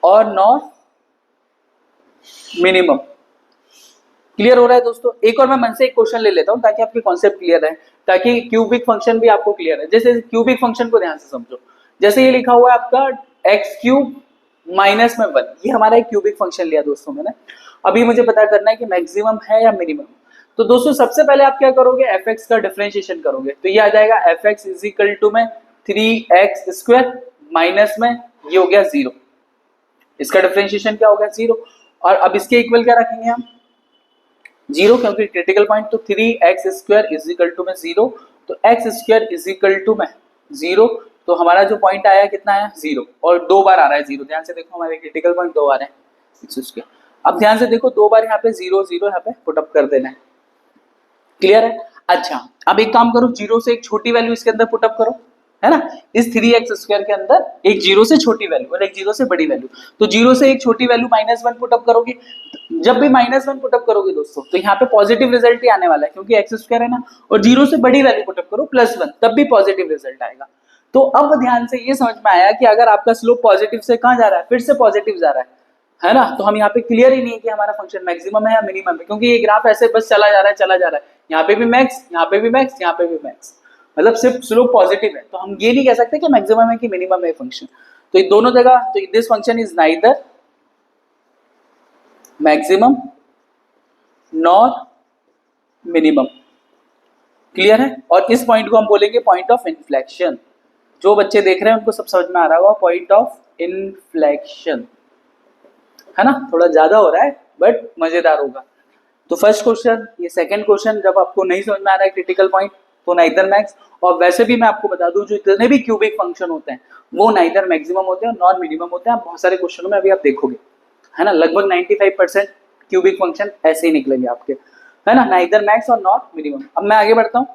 और नॉट मिनिमम। क्लियर हो रहा है दोस्तों। एक और मैं मन से एक क्वेश्चन ले लेता हूं ताकि आपके कॉन्सेप्ट क्लियर रहे, ताकि क्यूबिक फंक्शन भी आपको क्लियर है। जैसे क्यूबिक फंक्शन को ध्यान से समझो, जैसे ये लिखा हुआ है आपका x³ माइनस में 1, ये हमारा एक क्यूबिक फंक्शन लिया दोस्तों मैंने। अभी मुझे पता करना है कि मैक्सिमम है या मिनिमम, तो दोस्तों सबसे पहले आप क्या करोगे, fx का डिफरेंशिएशन करोगे, तो ये आ जाएगा fx इज इक्वल टू में 3x² माइनस में ये हो गया 0, इसका डिफरेंशिएशन क्या हो गया 0, और अब इसके इक्वल क्या रखेंगे हम 0, क्योंकि क्रिटिकल पॉइंट, तो 3x² इज इक्वल टू में 0, तो x² इज इक्वल टू में 0, तो हमारा जो पॉइंट आया कितना आया 0, और 2 बार आ रहा है 0, ध्यान से देखो हमारे क्रिटिकल पॉइंट 2 आ रहे हैं। अब ध्यान से देखो 2 बार यहाँ पे 0 0 यहाँ पे पुटअप कर देना है। क्लियर है। अच्छा अब एक काम करो, 0 से एक छोटी वैल्यू इसके अंदर पुटअप करो, है ना। इस 3x² के अंदर एक जीरो से छोटी वैल्यू और एक जीरो से बड़ी वैल्यू, तो जीरो से एक छोटी वैल्यू -1 पुटअप करोगे, जब भी -1 पुटअप करोगे दोस्तों तो यहाँ पे पॉजिटिव रिजल्ट ही आने वाला है क्योंकि x² है ना, और जीरो से बड़ी वैल्यू पुटअप करो +1 तब भी पॉजिटिव रिजल्ट आएगा। तो अब ध्यान से ये समझ में आया कि अगर आपका स्लोप पॉजिटिव से कहाँ जा रहा है, फिर से पॉजिटिव जा रहा है ना, तो हम यहाँ पे क्लियर ही नहीं है कि हमारा फंक्शन मैक्सिमम है या मिनिमम है, क्योंकि ये ग्राफ ऐसे बस चला जा रहा है, यहाँ पे भी मैक्स, यहाँ पे भी मैक्स, यहाँ पे भी मैक्स, मतलब सिर्फ स्लोप पॉजिटिव है, तो हम ये नहीं कह सकते कि मैक्सिमम है कि मिनिमम है फंक्शन। तो ये दोनों जगह, तो this function is neither maximum nor minimum, clear है। और इस पॉइंट को हम बोलेंगे पॉइंट ऑफ इन्फ्लेक्शन। जो बच्चे देख रहे हैं उनको सब समझ में आ रहा होगा, पॉइंट ऑफ इन्फ्लेक्शन, है ना, थोड़ा ज्यादा हो रहा है बट मजेदार होगा। तो फर्स्ट क्वेश्चन, ये सेकंड क्वेश्चन, जब आपको नहीं समझ में आ रहा है क्रिटिकल पॉइंट तो नाइदर मैक्स, और वैसे भी मैं आपको बता दूं जो जितने भी क्यूबिक फंक्शन होते हैं वो नाइदर मैक्सिमम होते हैं और नॉन मिनिमम होते हैं। आप बहुत सारे क्वेश्चनों में अभी आप देखोगे, है ना, लगभग 95% क्यूबिक फंक्शन ऐसे ही निकलेंगे आपके, है ना, नाइदर मैक्स और नॉट मिनिमम। अब मैं आगे बढ़ता हूँ,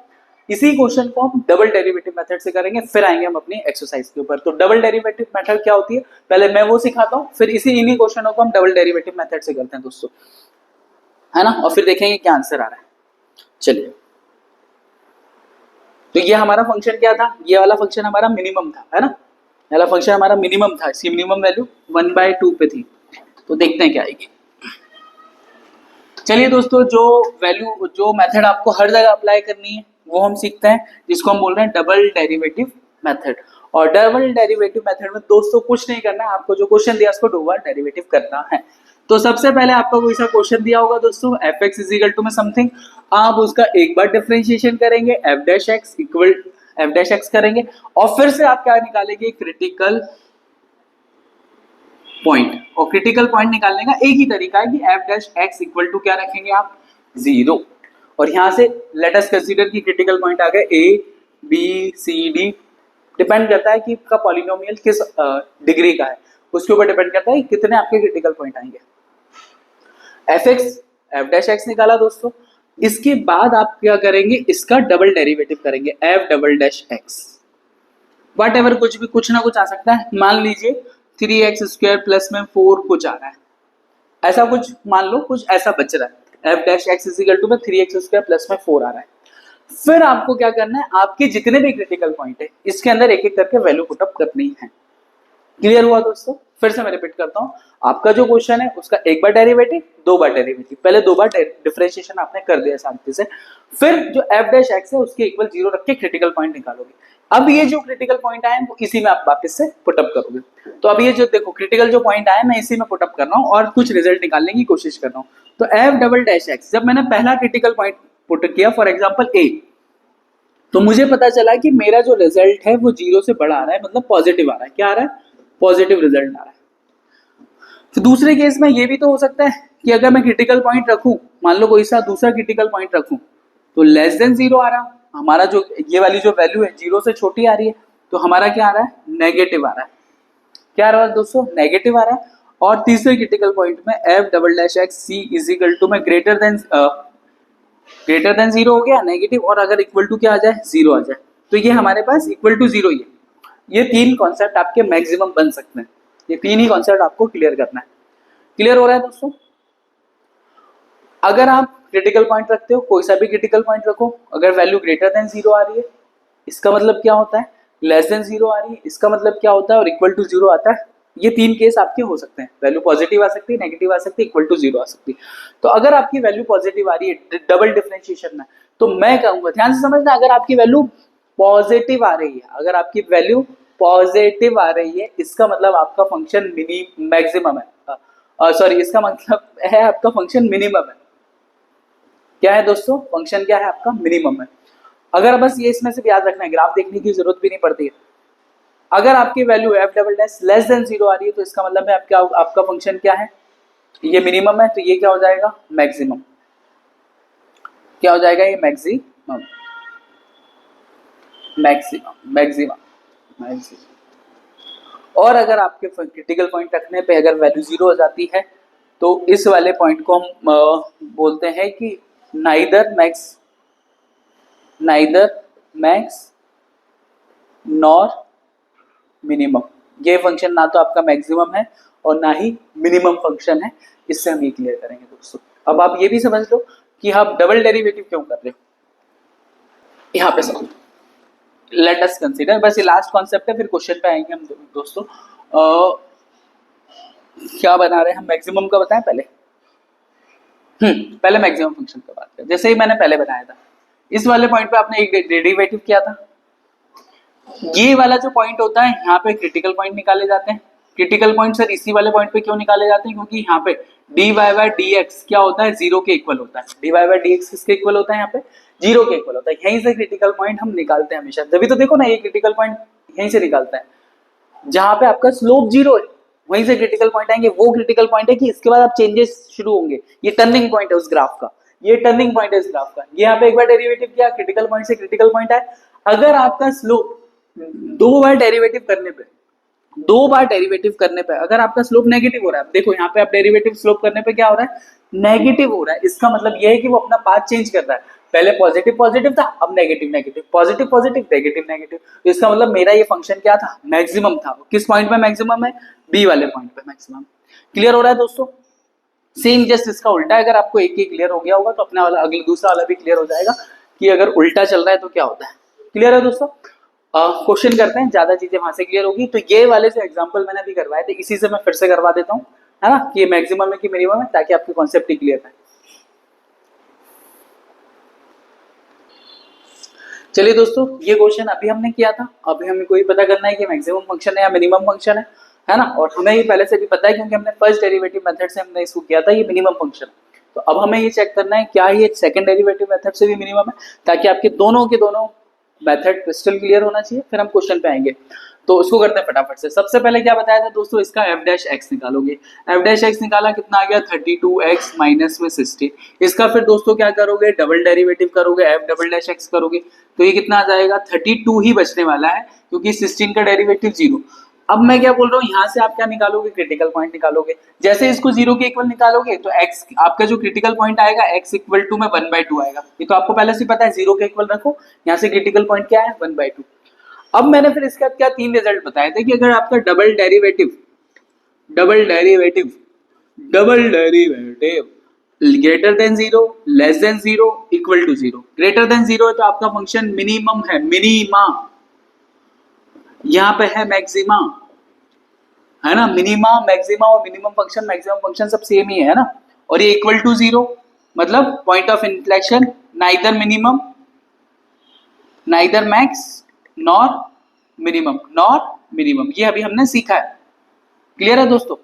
इसी क्वेश्चन को हम डबल डेरिवेटिव मेथड से करेंगे, फिर आएंगे हम अपनी एक्सरसाइज के ऊपर। तो डबल डेरिवेटिव मेथड क्या होती है, पहले मैं वो सिखाता हूँ, फिर इन्हीं क्वेश्चनों को हम डबल डेरिवेटिव मेथड से करते हैं दोस्तों, है ना, और फिर देखेंगे क्या आंसर आ रहा है। चलिए, तो ये हमारा फंक्शन क्या था, ये वाला फंक्शन हमारा मिनिमम था, है ना, ये वाला फंक्शन हमारा मिनिमम था, इसकी मिनिमम वैल्यू 1/2 पे थी। तो देखते हैं क्या आएगी। चलिए दोस्तों, जो मेथड आपको हर जगह अप्लाई करनी है वो हम सीखते हैं, जिसको हम बोल रहे हैं डबल डेरिवेटिव मेथड। और डबल डेरिवेटिव मेथड में दोस्तों कुछ नहीं करना है, आपको जो क्वेश्चन दिया उसको दो बार डेरिवेटिव करना है। तो सबसे पहले आपको कोई सा क्वेश्चन दिया होगा दोस्तों, f(x) = में समथिंग, आप उसका एक बार डिफरेंशिएशन करेंगे, f'(x) इक्वल f'(x) करेंगे, और फिर से आप क्या निकालेंगे, क्रिटिकल पॉइंट। और क्रिटिकल पॉइंट निकालने का एक ही तरीका है कि f'(x) इक्वल टू क्या रखेंगे आप, 0। और यहां से लेट अस कंसीडर कि क्रिटिकल पॉइंट आ गए a b c d, depend करता है कि आपका पॉलिनोमियल किस डिग्री का है, उसके ऊपर डिपेंड करता है कितने आपके क्रिटिकल पॉइंट आएंगे। f'(x) निकाला दोस्तों, इसके बाद आप क्या करेंगे, इसका डबल डेरिवेटिव करेंगे, f'(x), वट एवर, कुछ ना कुछ आ सकता है। मान लीजिए 3x² प्लस में 4 कुछ आ रहा है, ऐसा कुछ मान लो, कुछ ऐसा बच रहा है, f'(x) = में 3x² प्लस में 4 आ रहा है। फिर आपको क्या करना है, आपके जितने भी क्रिटिकल पॉइंट है इसके अंदर एक एक करके वैल्यू पुटअप करनी है। क्लियर हुआ दोस्तों, फिर से मैं रिपीट करता हूं, आपका जो क्वेश्चन है उसका एक बार डेरिवेटिव, दो बार डेरिवेटिव, पहले दो बार डिफरेंशिएशन आपने कर दिया शांति से, फिर जो f'(x) है उसके इक्वल 0 रख के क्रिटिकल पॉइंट निकालोगे। अब ये जो क्रिटिकल पॉइंट आए वो इसी में आप वापस से पुटअप करोगे। तो अब ये जो देखो क्रिटिकल जो पॉइंट आए मैं इसी में पुटअप कर रहा हूँ और कुछ रिजल्ट निकालने की कोशिश कर रहा हूँ। तो f'(x), जब मैंने पहला क्रिटिकल पॉइंट पुट किया, फॉर एग्जाम्पल a, तो मुझे पता चला कि मेरा जो रिजल्ट है वो 0 से बड़ा आ रहा है, मतलब पॉजिटिव आ रहा है। क्या आ रहा है, पॉजिटिव रिजल्ट आ रहा है। तो दूसरे केस में ये भी तो हो सकता है कि अगर मैं क्रिटिकल पॉइंट रखूं, मान लो कोई सा दूसरा क्रिटिकल पॉइंट रखूं, तो <0 आ रहा, हमारा जो ये वाली जो वैल्यू है 0 से छोटी आ रही है, तो हमारा क्या आ रहा है, नेगेटिव आ रहा है। क्या आ रहा है दोस्तों, नेगेटिव आ रहा है। और तीसरे क्रिटिकल पॉइंट में f'(x) में ग्रेटर देन 0 हो गया, नेगेटिव, और अगर इक्वल टू क्या आ जाए, 0 आ जाए, तो ये हमारे पास इक्वल टू 0 ही है। ये तीन कॉन्सेप्ट आपके मैक्सिमम बन सकते हैं, ये तीन ही कॉन्सेप्ट आपको क्लियर करना है। क्लियर हो रहा है दोस्तों। अगर आप क्रिटिकल पॉइंट रखते हो, कोई सा भी क्रिटिकल पॉइंट रखो, अगर वैल्यू ग्रेटर देन 0 आ रही है इसका मतलब क्या होता है, लेस देन 0 आ रही है इसका मतलब क्या होता है, और इक्वल टू 0 आता है। ये तीन केस आपके हो सकते हैं, वैल्यू पॉजिटिव आ सकती है, नेगेटिव आ सकती है, इक्वल टू 0 आ सकती है। तो अगर आपकी वैल्यू पॉजिटिव आ रही है डबल डिफरेंशिएशन में, तो मैं कहूंगा ध्यान से समझना, अगर आपकी वैल्यू पॉजिटिव आ रही है, अगर आपकी वैल्यू पॉजिटिव आ रही है, इसका मतलब आपका फंक्शन मैक्सिमम है, सॉरी, इसका मतलब है आपका फंक्शन मिनिमम है। क्या है दोस्तों, फंक्शन क्या है आपका, मिनिमम है। अगर बस ये इसमें से याद रखना है, ग्राफ देखने की जरूरत भी नहीं पड़ती है। अगर आपकी वैल्यू f'(x) लेस देन 0 आ रही है, तो इसका मतलब है आपका फंक्शन क्या है, ये मिनिमम है, तो ये क्या हो जाएगा, मैक्सिमम। क्या हो जाएगा, ये मैक्सिमम, मैक्सिमम, मैक्सिमम, मैक्सिमम। और अगर आपके क्रिटिकल पॉइंट रखने पे अगर वैल्यू 0 हो जाती है, तो इस वाले पॉइंट को हम बोलते हैं कि नाइदर मैक्स नॉर मिनिमम। ये फंक्शन ना तो आपका मैक्सिमम है और ना ही मिनिमम फंक्शन है। इससे हम ये क्लियर करेंगे दोस्तों। अब आप ये भी समझ लो कि आप डबल डेरिवेटिव क्यों कर रहे हो यहाँ पे। समझ लेट अस कंसीडर, बस ये लास्ट कॉन्सेप्ट है, फिर क्वेश्चन पे आएंगे हम दोस्तों। क्या बना रहे हैं हम, मैक्सिमम का बताएं पहले। पहले मैक्सिमम फंक्शन का बात करें। जैसे ही मैंने पहले बनाया था, इस वाले पॉइंट पे आपने एक डेरिवेटिव किया था। ये वाला जो पॉइंट होता है यहाँ पे क्रिटिकल पॉइंट निकाले जाते हैं। क्रिटिकल पॉइंट सर इसी वाले पॉइंट पे क्यों निकाले जाते हैं, क्योंकि यहाँ पे d y by d x क्या होता है, जीरो के इक्वल होता है। D y by d x किसके इक्वल होता है, यहाँ पे जीरो के इक्वल होता है। यहीं से क्रिटिकल पॉइंट हम निकालते हैं हमेशा। जब भी तो देखो ना, ये क्रिटिकल पॉइंट यहीं से निकालता है जहां पे आपका स्लोप जीरो है, वहीं से क्रिटिकल पॉइंट आएंगे। वो क्रिटिकल पॉइंट है कि इसके बाद आप चेंजेस शुरू होंगे। ये टर्निंग पॉइंट है उस ग्राफ का, ये टर्निंग पॉइंट है इस ग्राफ का। ये यहाँ पे एक बार डेरिवेटिव किया, क्रिटिकल पॉइंट से क्रिटिकल पॉइंट आए। अगर आपका स्लोप दो बार डेरिवेटिव करने पे, अगर आपका स्लोप नेगेटिव हो रहा है, देखो यहाँ पे आप डेरिवेटिव स्लोप करने पे क्या हो रहा है, नेगेटिव हो रहा है। इसका मतलब यह है कि वो अपना पाथ चेंज कर रहा है। पहले पॉजिटिव पॉजिटिव था, अब negative negative, positive positive, negative negative. तो इसका मतलब मेरा ये फंक्शन क्या था, मैक्सिमम था। किस पॉइंट पे मैक्सिमम है, बी वाले पॉइंट पे मैक्सिमम। क्लियर हो रहा है दोस्तों। सेम जस्ट इसका उल्टा है। अगर आपको एक ही क्लियर हो गया होगा तो अपना वाला अगले दूसरा वाला भी क्लियर हो जाएगा कि अगर उल्टा चल रहा है तो क्या होता है। क्लियर है दोस्तों। क्वेश्चन करते हैं, ज्यादा चीजें वहां से क्लियर होगी। तो ये वाले जो एग्जांपल मैंने अभी करवाए थे, इसी से मैं फिर से करवा देता हूँ, है ना, कि ये मैक्सिमम है कि मिनिमम है, ताकि आपके कॉन्सेप्ट ही क्लियर है। चलिए दोस्तों, ये क्वेश्चन अभी हमने किया था। अभी हमें कोई पता करना है कि मैक्सिमम फंक्शन है या मिनिमम फंक्शन है ना। और हमें ये पहले से भी पता है क्योंकि हमने फर्स्ट डेरिवेटिव मेथड से हमने इसको किया था, ये मिनिमम फंक्शन। तो अब हमें ये चेक करना है क्या ये सेकंड डेरिवेटिव मेथड से भी मिनिमम है, ताकि आपके दोनों के दोनों मेथड क्रिस्टल क्लियर होना चाहिए। फिर हम क्वेश्चन पे आएंगे। तो उसको करते हैं फटाफट से। सबसे पहले क्या बताया था दोस्तों, इसका एफ डैश एक्स निकालोगे। एफ डैश एक्स निकाला, कितना आ गया 32x माइनस में 60। इसका फिर दोस्तों क्या करोगे, डबल डेरिवेटिव करोगे, एफ डबल डैश एक्स करोगे। तो ये कितना आ जाएगा, 32 ही बचने वाला है, क्योंकि 16 का डेरिवेटिव जीरो। अब मैं क्या बोल रहा हूँ, यहाँ से आप क्या निकालोगे, क्रिटिकल पॉइंट निकालोगे। जैसे इसको जीरो के इक्वल निकालोगे तो x आपका जो क्रिटिकल पॉइंट आएगा, x इक्वल टू में 1/2 आएगा। ये तो आपको पहले से पता है, जीरो के इक्वल रखो। यहाँ से क्रिटिकल पॉइंट क्या है, 1/2। अब मैंने फिर इसका क्या तीन रिजल्ट बताए थे कि अगर आपका double derivative greater than zero, less than zero, equal to zero. Greater than zero है तो आपका फंक्शन मिनिमम है, मिनिमा। यहाँ पे है मैक्सिमा, है ना। मिनिमा, मैक्सिमा और मिनिमम फंक्शन, मैक्सिमम फंक्शन सब सेम ही है ना। और ये इक्वल टू जीरो मतलब point of inflection, neither minimum neither max nor minimum. ये अभी हमने सीखा है। क्लियर है दोस्तों,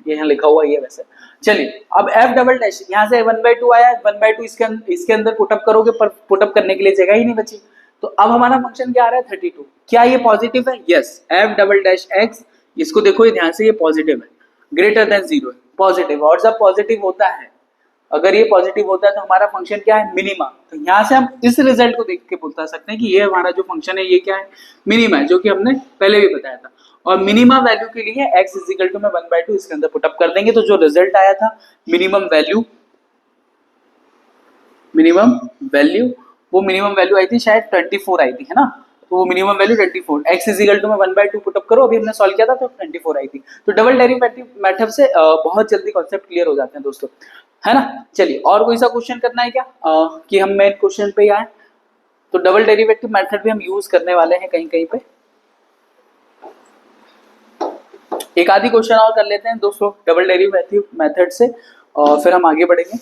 ये यहाँ लिखा हुआ है वैसे। चलिए अब एफ डबल डैश, यहाँ से 1/2 आया, 1/2 इसके अंदर पुटअप करोगे, पर पुटअप करने के लिए जगह ही नहीं बची। तो अब हमारा फंक्शन क्या आ रहा है, 32। क्या ये पॉजिटिव है, yes. F double dash x, इसको देखो ये ध्यान से, ये पॉजिटिव है, ग्रेटर देन जीरो है, पॉजिटिव। और जब पॉजिटिव होता है, अगर ये पॉजिटिव होता है तो हमारा फंक्शन क्या है, मिनिमा। तो यहाँ से हम इस रिजल्ट को देख के बता सकते हैं कि ये हमारा जो फंक्शन है ये क्या है, मिनिमा है, जो कि हमने पहले भी बताया था। और मिनिमम वैल्यू के लिए x इज इक्वल टू में 1/2 इसके अंदर पुटअप कर देंगे। तो जो रिजल्ट आया था मिनिमम वैल्यू, वो मिनिमम वैल्यू आई थी शायद 24 आई थी, है ना। तो वो minimum value 24, x is equal to में 1/2 पुटअप करो। अभी हमने सॉल्व किया था तो 24 आई थी। तो डबल डेरिवेटिव मेथड से बहुत जल्दी कॉन्सेप्ट क्लियर हो जाते हैं दोस्तों, है ना। चलिए और कोई सा क्वेश्चन करना है क्या, कि हम मेन क्वेश्चन पे ही आए। तो डबल डेरिवेटिव मेथड भी हम यूज करने वाले हैं कहीं कहीं पे। एक आधी क्वेश्चन और कर लेते हैं दोस्तों डबल डेरिवेटिव मेथड से, और फिर हम आगे बढ़ेंगे।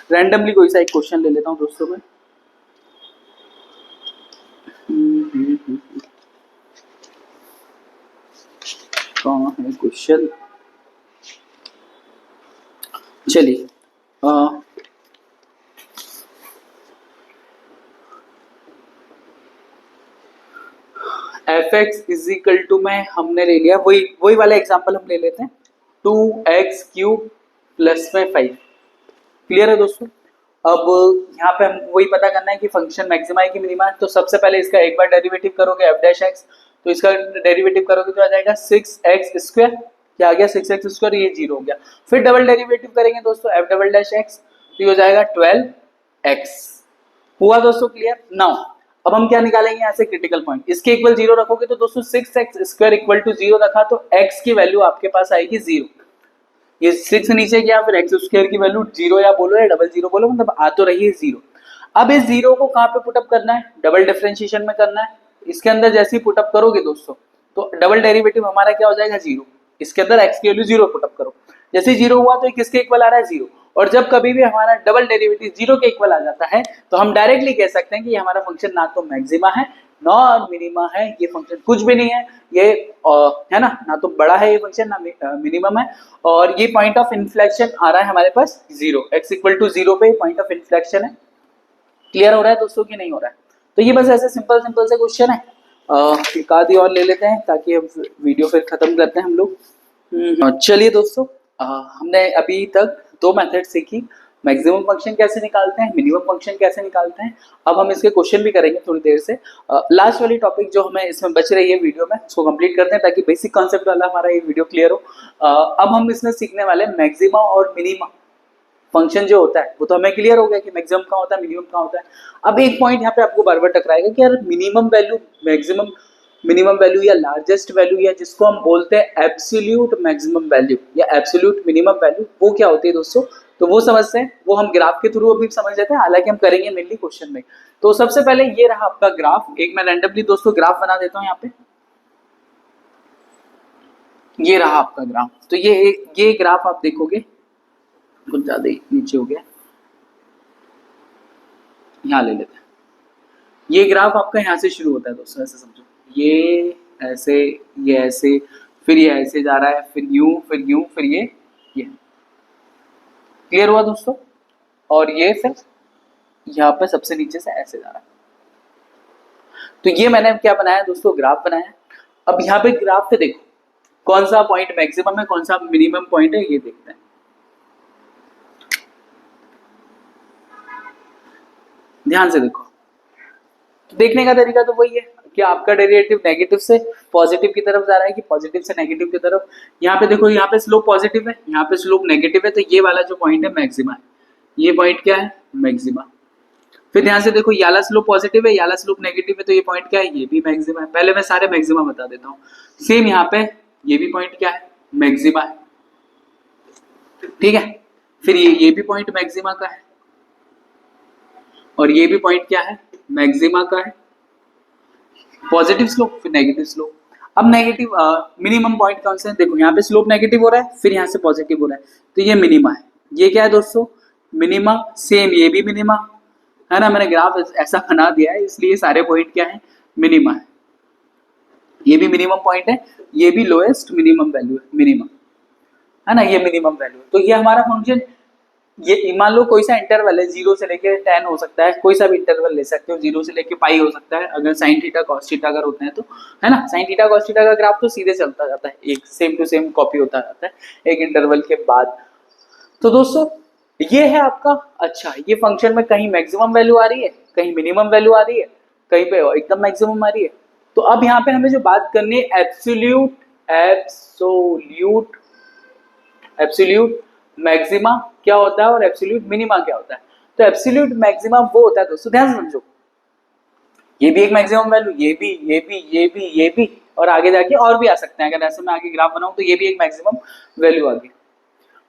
रैंडमली कोई सा एक क्वेश्चन ले लेता हूं दोस्तों में। कहाँ है क्वेश्चन, चलिए f x is equal to में हमने ले लिया, वही वाला एग्जांपल हम ले लेते हैं, 2x³ प्लस में 5। क्लियर है दोस्तों। अब यहाँ पे हम वही पता करना है कि फंक्शन मैक्सिमा है कि मिनिमा है। तो सबसे पहले इसका एक बार डेरिवेटिव करोगे एफ डैश एक्स, तो इसका डेरिवेटिव करोगे तो आ जाएगा 6x²। क्या आ गया 6x², ये जीरो हो गया। फिर डबल डेरिवेटिव करेंगे दोस्तों एफ डबल डैश एक्स, तो ये हो जाएगा 12x। हुआ दोस्तों क्लियर? नाउ अब हम क्या निकालेंगे यहाँ से क्रिटिकल पॉइंट। इसके इक्वल 0 रखोगे तो दोस्तों 6x² इक्वल टू 0 रखा तो x की वैल्यू आपके पास आएगी 0। ये 6 नीचे गया, फिर x² की वैल्यू 0 या बोलो या डबल 0 बोलो, मतलब आ तो रही है 0। अब इस 0 को कहाँ पे पुटअप करना है? डबल डिफरेंशिएशन में करना है। इसके अंदर जैसे ही पुटअप करोगे दोस्तों तो डबल डेरिवेटिव हमारा क्या हो जाएगा? 0। इसके अंदर x की वैल्यू 0 पुटअप करो, जैसे 0 हुआ तो ये किसके इक्वल आ रहा है? 0। और जब कभी भी हमारा डबल डेरिवेटिव 0 के इक्वल आ जाता है तो हम डायरेक्टली कह सकते हैं कि ये हमारा फंक्शन ना तो मैक्सिमा है ना मिनिमा है, ये फंक्शन कुछ भी नहीं है, ये है ना तो बड़ा है ये फंक्शन ना मिनिमम है, और ये पॉइंट ऑफ इन्फ्लेक्शन आ रहा है हमारे पास 0। x इक्वल टू 0 पे पॉइंट ऑफ इन्फ्लेक्शन है। क्लियर हो रहा है दोस्तों कि नहीं हो रहा है? तो ये बस ऐसे सिंपल सिंपल से क्वेश्चन है। एक आधी और ले लेते हैं ताकि अब वीडियो फिर खत्म करते हैं हम लोग। चलिए दोस्तों, हमने अभी तक 2 मेथड सीखी, मैक्सिमम फंक्शन कैसे निकालते हैं, मिनिमम फंक्शन कैसे निकालते हैं। अब हम इसके क्वेश्चन भी करेंगे थोड़ी देर से। लास्ट वाली टॉपिक जो हमें इसमें बच रही है वीडियो में, उसको कंप्लीट करते हैं ताकि बेसिक कॉन्सेप्ट वाला हमारा ये वीडियो क्लियर हो। अब हम इसमें सीखने वाले मैक्सिमा और मिनिमा फंक्शन जो होता है वो तो हमें क्लियर हो गया कि मैक्सिमम कहाँ होता है, मिनिमम कहाँ होता है। अब एक पॉइंट यहाँ पे आपको बार बार टकराएगा कि यार minimum value, maximum minimum value या लार्जेस्ट वैल्यू या जिसको हम बोलते हैं एब्सोल्यूट मैक्सिमम वैल्यू या एब्सोल्यूट मिनिमम वैल्यू, वो क्या होती है दोस्तों? तो वो समझते हैं, वो हम ग्राफ के थ्रू अभी समझ लेते हैं, हालांकि हम करेंगे मेनली क्वेश्चन में। तो सबसे पहले ये रहा आपका ग्राफ। एक मैं रैंडमली दोस्तों ग्राफ बना देता हूँ यहाँ पे। ये रहा आपका ग्राफ। तो ये ग्राफ आप देखोगे, कुछ ज्यादा ही नीचे हो गया, यहाँ ले लेते हैं। ये ग्राफ आपका यहाँ से शुरू होता है दोस्तों, ऐसे समझो, ये ऐसे, ये ऐसे, फिर ये ऐसे जा रहा है, फिर यूं, फिर यूं, फिर ये। क्लियर हुआ दोस्तों? और ये फिर यहाँ पे सबसे नीचे से ऐसे जा रहा है। तो ये मैंने क्या बनाया दोस्तों? ग्राफ बनाया। अब यहाँ पे ग्राफ पे देखो कौन सा पॉइंट मैक्सिमम है, कौन सा मिनिमम पॉइंट है, ये देखते हैं। ध्यान से देखो, तो देखने का तरीका तो वही है कि आपका डेरिवेटिव नेगेटिव से पॉजिटिव की तरफ जा रहा है कि पॉजिटिव से नेगेटिव की तरफ। यहाँ पे देखो, यहाँ पे स्लोप पॉजिटिव है, यहाँ पे स्लोप नेगेटिव है, तो ये वाला जो पॉइंट है मैक्सिमा है। ये पॉइंट क्या है? मैक्सिमा। फिर ध्यान से देखो, याला स्लोप पॉजिटिव है, याला स्लोप नेगेटिव है, तो ये पॉइंट क्या है? ये भी मैक्सिमा है। पहले मैं सारे मैक्सिमा बता देता हूँ। सेम यहाँ पे ये भी पॉइंट क्या है? मैक्सिमा है। ठीक है, फिर ये भी पॉइंट मैक्सिमा का है, और ये भी पॉइंट क्या है? मैक्सिमा का है। पॉजिटिव स्लोप फिर नेगेटिव स्लोप। अब नेगेटिव मिनिमम पॉइंट कौन सा है? देखो यहाँ पे स्लोप नेगेटिव हो रहा है, फिर यहाँ से पॉजिटिव हो रहा है, तो ये मिनिमा है। ये क्या है दोस्तों? मिनिमा। सेम ये भी मिनिमा है ना, मैंने ग्राफ ऐसा बना दिया है इसलिए सारे पॉइंट क्या है? मिनिमा है। ये भी मिनिमम पॉइंट है, ये भी लोएस्ट मिनिमम वैल्यू है, मिनिमम है ना, ये मिनिमम वैल्यू। तो ये हमारा फंक्शन, ये मान लो कोई सा इंटरवल है, 0 से लेके 10 हो सकता है, कोई सा भी इंटरवल ले सकते हो, 0 से लेके पाई हो सकता है, अगर साइन थीटा कॉस थीटा अगर होते हैं तो, है ना। साइन थीटा कॉस थीटा का ग्राफ तो सीधे चलता जाता है, एक सेम टू सेम कॉपी होता जाता है एक इंटरवल के बाद। तो दोस्तों ये है आपका, अच्छा ये फंक्शन में कहीं मैक्सिमम वैल्यू आ रही है, कहीं मिनिमम वैल्यू आ रही है, कहीं पे एकदम मैक्सिमम आ रही है। तो अब यहाँ पे हमें जो बात करनी है एब्सोल्यूट एब्सोल्यूट एब्सोल्यूट मैक्सिमा क्या होता है और एब्सोल्यूट मिनिमा क्या होता है। तो एब्सोल्यूट मैक्सिमा वो होता है दोस्तों, ध्यान से समझो, ये भी एक मैक्सिमम वैल्यू, ये भी, ये भी, ये भी, ये भी, और आगे जाके और भी आ सकते हैं। अगर ऐसे मैं आगे ग्राफ बनाऊं तो ये भी एक मैक्सिमम वैल्यू आ गई।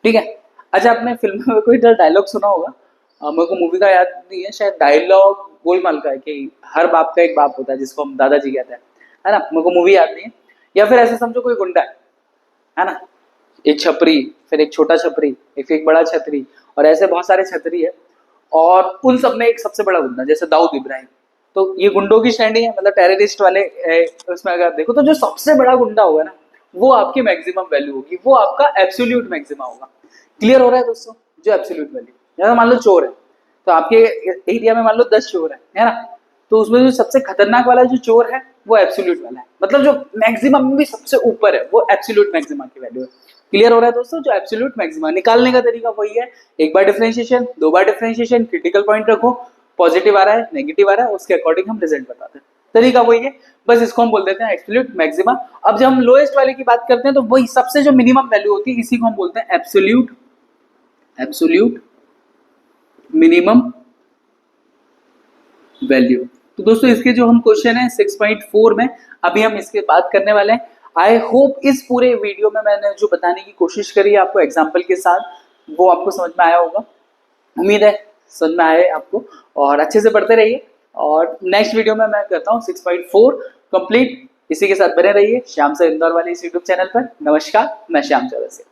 ठीक है। अच्छा, आपने फिल्म में कोई डायलॉग सुना होगा, मेरे को मूवी का याद नहीं है, शायद डायलॉग गोलमाल का है कि हर बाप का एक बाप होता है, जिसको हम दादाजी कहते हैं, है ना। मेरे को मूवी याद नहीं है। या फिर ऐसे समझो कोई गुंडा है ना, एक छपरी, फिर एक छोटा छपरी, एक बड़ा छतरी, और ऐसे बहुत सारे छतरी है, और उन सब में एक सबसे बड़ा गुंडा, जैसे दाऊद इब्राहिम। तो ये गुंडों की श्रेणी है, मतलब टेररिस्ट वाले उसमें अगर देखो तो जो सबसे बड़ा गुंडा होगा ना, वो आपकी मैक्सिमम वैल्यू होगी, वो आपका एब्सोल्यूट मैक्सिमा होगा। क्लियर हो रहा है दोस्तों? जो एब्सोल्यूट वैल्यू, जैसे मान लो चोर है, तो आपके एरिया में मान लो 10 चोर है ना, तो उसमें जो सबसे खतरनाक वाला जो चोर है वो एब्सोल्यूट वाला है, मतलब जो मैक्सिमम भी सबसे ऊपर है वो एब्सोल्यूट मैक्सिमा की वैल्यू है। क्लियर हो रहा है दोस्तों? जो एब्सोल्यूट मैक्सिमा निकालने का तरीका वही है, एक बार डिफरेंशिएशन, 2 बार डिफरेंशिएशन, क्रिटिकल पॉइंट रखो, पॉजिटिव आ रहा है नेगेटिव आ रहा है, उसके अकॉर्डिंग हम रिजल्ट बताते हैं। तरीका वही है, बस इसको हम बोल देते हैं एब्सोल्यूट मैक्सिमा। अब जब हम लोएस्ट वाले की बात करते हैं तो वही सबसे जो मिनिमम वैल्यू होती है, इसी को हम बोलते हैं एब्सोल्यूट मिनिमम वैल्यू। तो दोस्तों इसके जो हम क्वेश्चन है 6.4 में अभी हम इसके बात करने वाले हैं। आई होप इस पूरे वीडियो में मैंने जो बताने की कोशिश करी है आपको एग्जाम्पल के साथ वो आपको समझ में आया होगा। उम्मीद है समझ में आए आपको, और अच्छे से पढ़ते रहिए। और नेक्स्ट वीडियो में मैं करता हूँ 6.4 कंप्लीट। इसी के साथ बने रहिए श्याम सर इंदौर वाले इस यूट्यूब चैनल पर। नमस्कार, मैं श्याम चौरसिया।